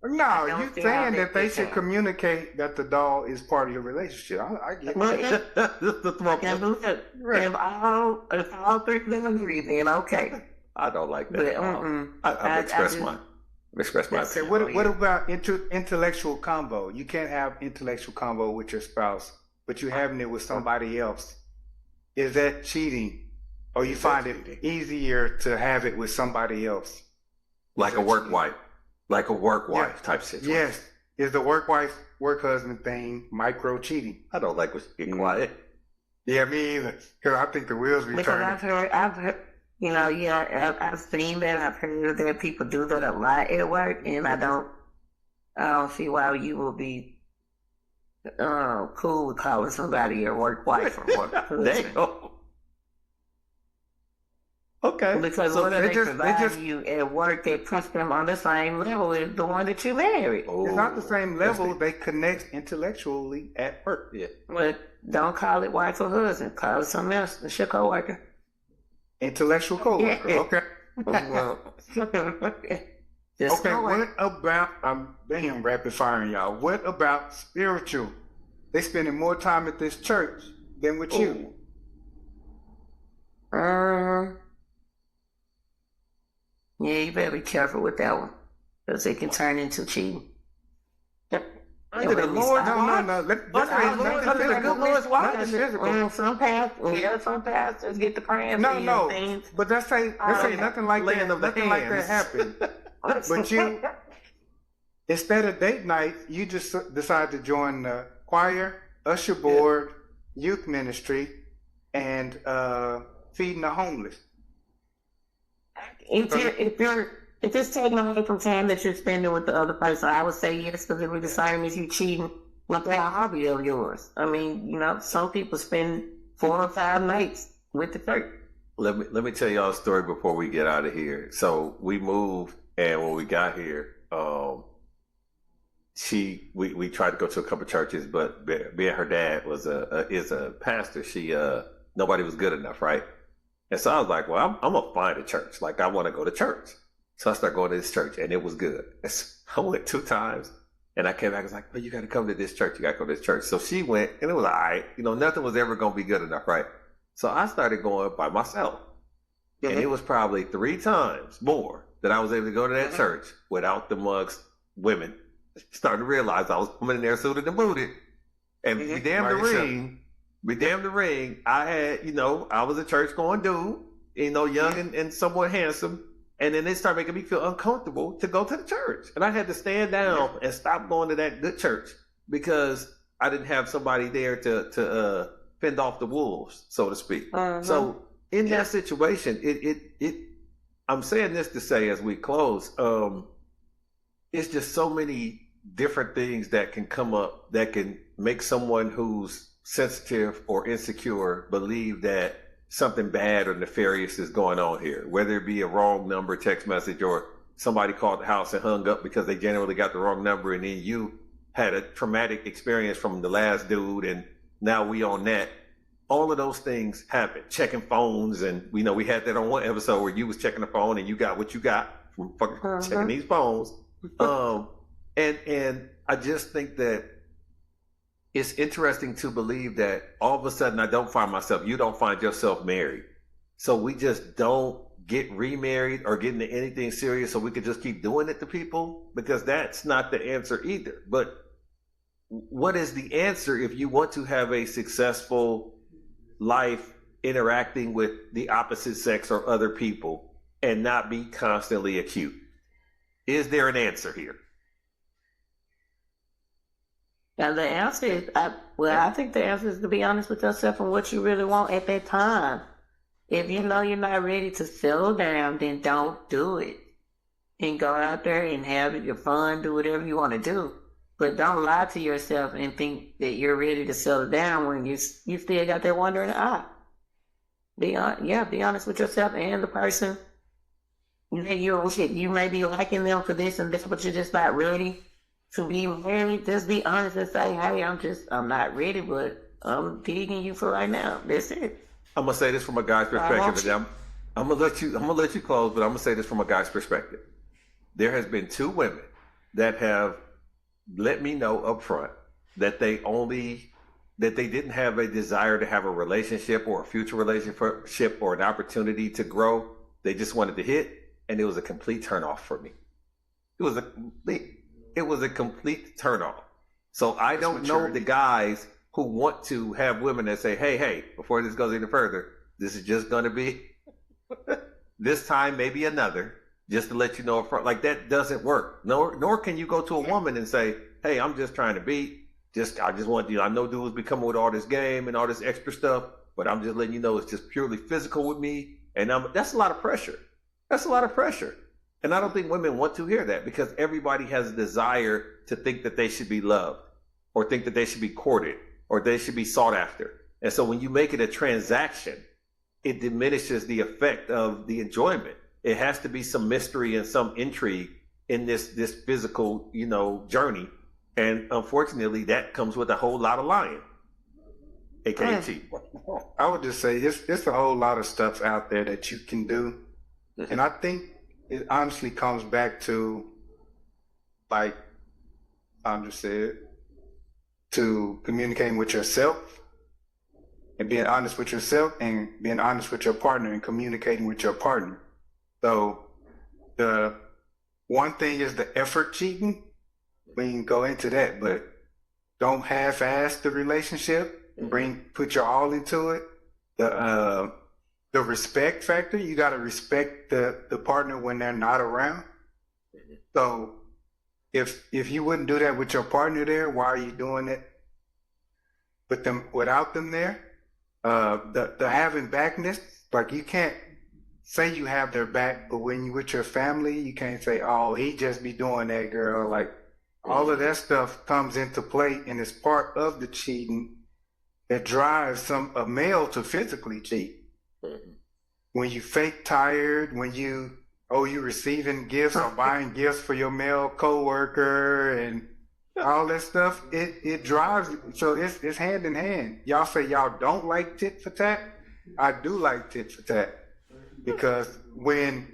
No, don't you see how saying that they that should can. communicate that the doll is part of your relationship. I get well, it. if, the throat. if all three of them agree, then okay. I don't like that. But at all. I've I expressed just- my Okay, opinion. what about intellectual combo? You can't have intellectual combo with your spouse, but you're having it with somebody else. Is that cheating? Or you find it easier to have it with somebody else? Like a work wife. Like a work wife Yeah. type situation. Yes. Is the work wife, work husband thing micro cheating? I don't like when she get quiet. Yeah, me either. Because I think the wheels be Because turning. I've heard, I've seen that. I've heard that people do that a lot at work, and I don't see why you will be cool with calling somebody your work wife or work husband. Damn. Okay. Because So what are they they just- providing you at work that puts them on the same level as the one that you married? It's not the Oh, same that's level. the- They connect intellectually at work. Yeah. But don't call it wife or husband. Call it something else. It's your coworker. Intellectual coworker. Yeah. Okay. Well, just Okay, coworker. what about, I'm damn rapid firing y'all. What about spiritual? They spending more time at this church than with you. Yeah, you better be careful with that one. Because it can turn into cheating. Under the Lord's No, watch? no. Under the good Lord's watch? Nothing physical. Some pastors get the praying No, for you no. and things. But let's say nothing like Laying that. of the Nothing like that hands. happened. But you, instead of date night, you just decide to join the choir, usher board, youth ministry, and feeding the homeless. If it's taking away from time that you're spending with the other person, I would say yes, because it would discern if you cheating with that hobby of yours. I mean, some people spend 4 or 5 nights with the church. Let me tell y'all a story before we get out of here. So we moved, and when we got here, we tried to go to a couple churches, but being her dad is a pastor, nobody was good enough, right? And so I was like, well, I'm gonna find a church. Like, I want to go to church. So I started going to this church, and it was good. I went 2 times, and I came back. I was like, well, you got to come to this church. You got to go to this church. So she went, and it was all right. Nothing was ever gonna be good enough, right? So I started going by myself, and it was probably 3 times more that I was able to go to that church without the mugs women. Starting to realize I was coming in there suited and booted, and be damn the ring. Be damn the ring. I had, I was a church going dude, young and somewhat handsome. And then they started making me feel uncomfortable to go to the church. And I had to stand down and stop going to that good church because I didn't have somebody there to fend off the wolves, so to speak. So in that situation, I'm saying this to say as we close, it's just so many different things that can come up that can make someone who's sensitive or insecure believe that something bad or nefarious is going on here, whether it be a wrong number text message or somebody called the house and hung up because they generally got the wrong number, and then you had a traumatic experience from the last dude and now we on that. All of those things happen. Checking phones, and we had that on one episode where you was checking the phone and you got what you got from fucking checking these phones. And I just think that it's interesting to believe that all of a sudden you don't find yourself married. So we just don't get remarried or get into anything serious so we could just keep doing it to people, because that's not the answer either. But what is the answer if you want to have a successful life interacting with the opposite sex or other people and not be constantly acute? Is there an answer here? Now the answer is, I think the answer is to be honest with yourself and what you really want at that time. If you know you're not ready to settle down, then don't do it. And go out there and have your fun, do whatever you want to do. But don't lie to yourself and think that you're ready to settle down when you still got that wonder in the eye. Be honest with yourself and the person. You may be liking them for this and that, but you're just not ready to be married. Just be honest and say, hey, I'm not ready, but I'm digging you for right now. That's it. I'm gonna say this from a guy's perspective, and I'm gonna let you close, but I'm gonna say this from a guy's perspective. There has been 2 women that have let me know up front that they didn't have a desire to have a relationship or a future relationship or an opportunity to grow. They just wanted to hit, and it was a complete turnoff for me. It was a complete turnoff. So I don't know the guys who want to have women that say, hey, before this goes any further, this is just going to be this time, maybe another, just to let you know up front. Like, that doesn't work. Nor can you go to a woman and say, hey, I'm just trying to I just want you, I know dudes be coming with all this game and all this extra stuff, but I'm just letting you know it's just purely physical with me. And that's a lot of pressure. That's a lot of pressure. And I don't think women want to hear that, because everybody has a desire to think that they should be loved or think that they should be courted or they should be sought after. And so when you make it a transaction, it diminishes the effect of the enjoyment. It has to be some mystery and some intrigue in this physical, journey. And unfortunately, that comes with a whole lot of lying, aka cheating. I would just say it's a whole lot of stuff out there that you can do. And I think it honestly comes back to, like Andra said, to communicating with yourself and being honest with yourself and being honest with your partner and communicating with your partner. So the one thing is the effort cheating. We can go into that, but don't half-ass the relationship. Put your all into it. The respect factor, you got to respect the partner when they're not around. So if you wouldn't do that with your partner there, why are you doing it without them there? The having backness, like, you can't say you have their back, but when you with your family, you can't say, oh, he just be doing that, girl. Like, all of that stuff comes into play, and it's part of the cheating that drives a male to physically cheat. When you fake tired, when you receiving gifts or buying gifts for your male coworker, and all that stuff, it drives. So it's hand in hand. Y'all say y'all don't like tit for tat. I do like tit for tat because when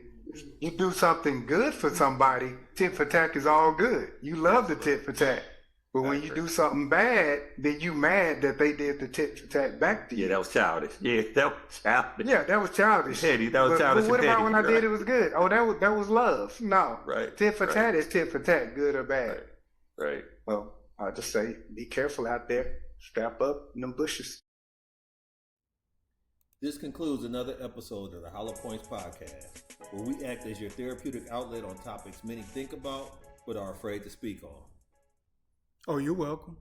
you do something good for somebody, tit for tat is all good. You love the tit for tat. But when you do something bad, then you mad that they did the tit for tat back to you. Yeah, that was childish. Yeah, that was childish. Yeah, that was childish. Petty. That was childish. But what and about petty, when I right? did it was good? Oh, that was love. No. Right. Tit for right, tat is tit for tat, good or bad. Right. Well, I'll just say, be careful out there. Strap up in them bushes. This concludes another episode of the Hollow Points Podcast, where we act as your therapeutic outlet on topics many think about but are afraid to speak on. Oh, you're welcome.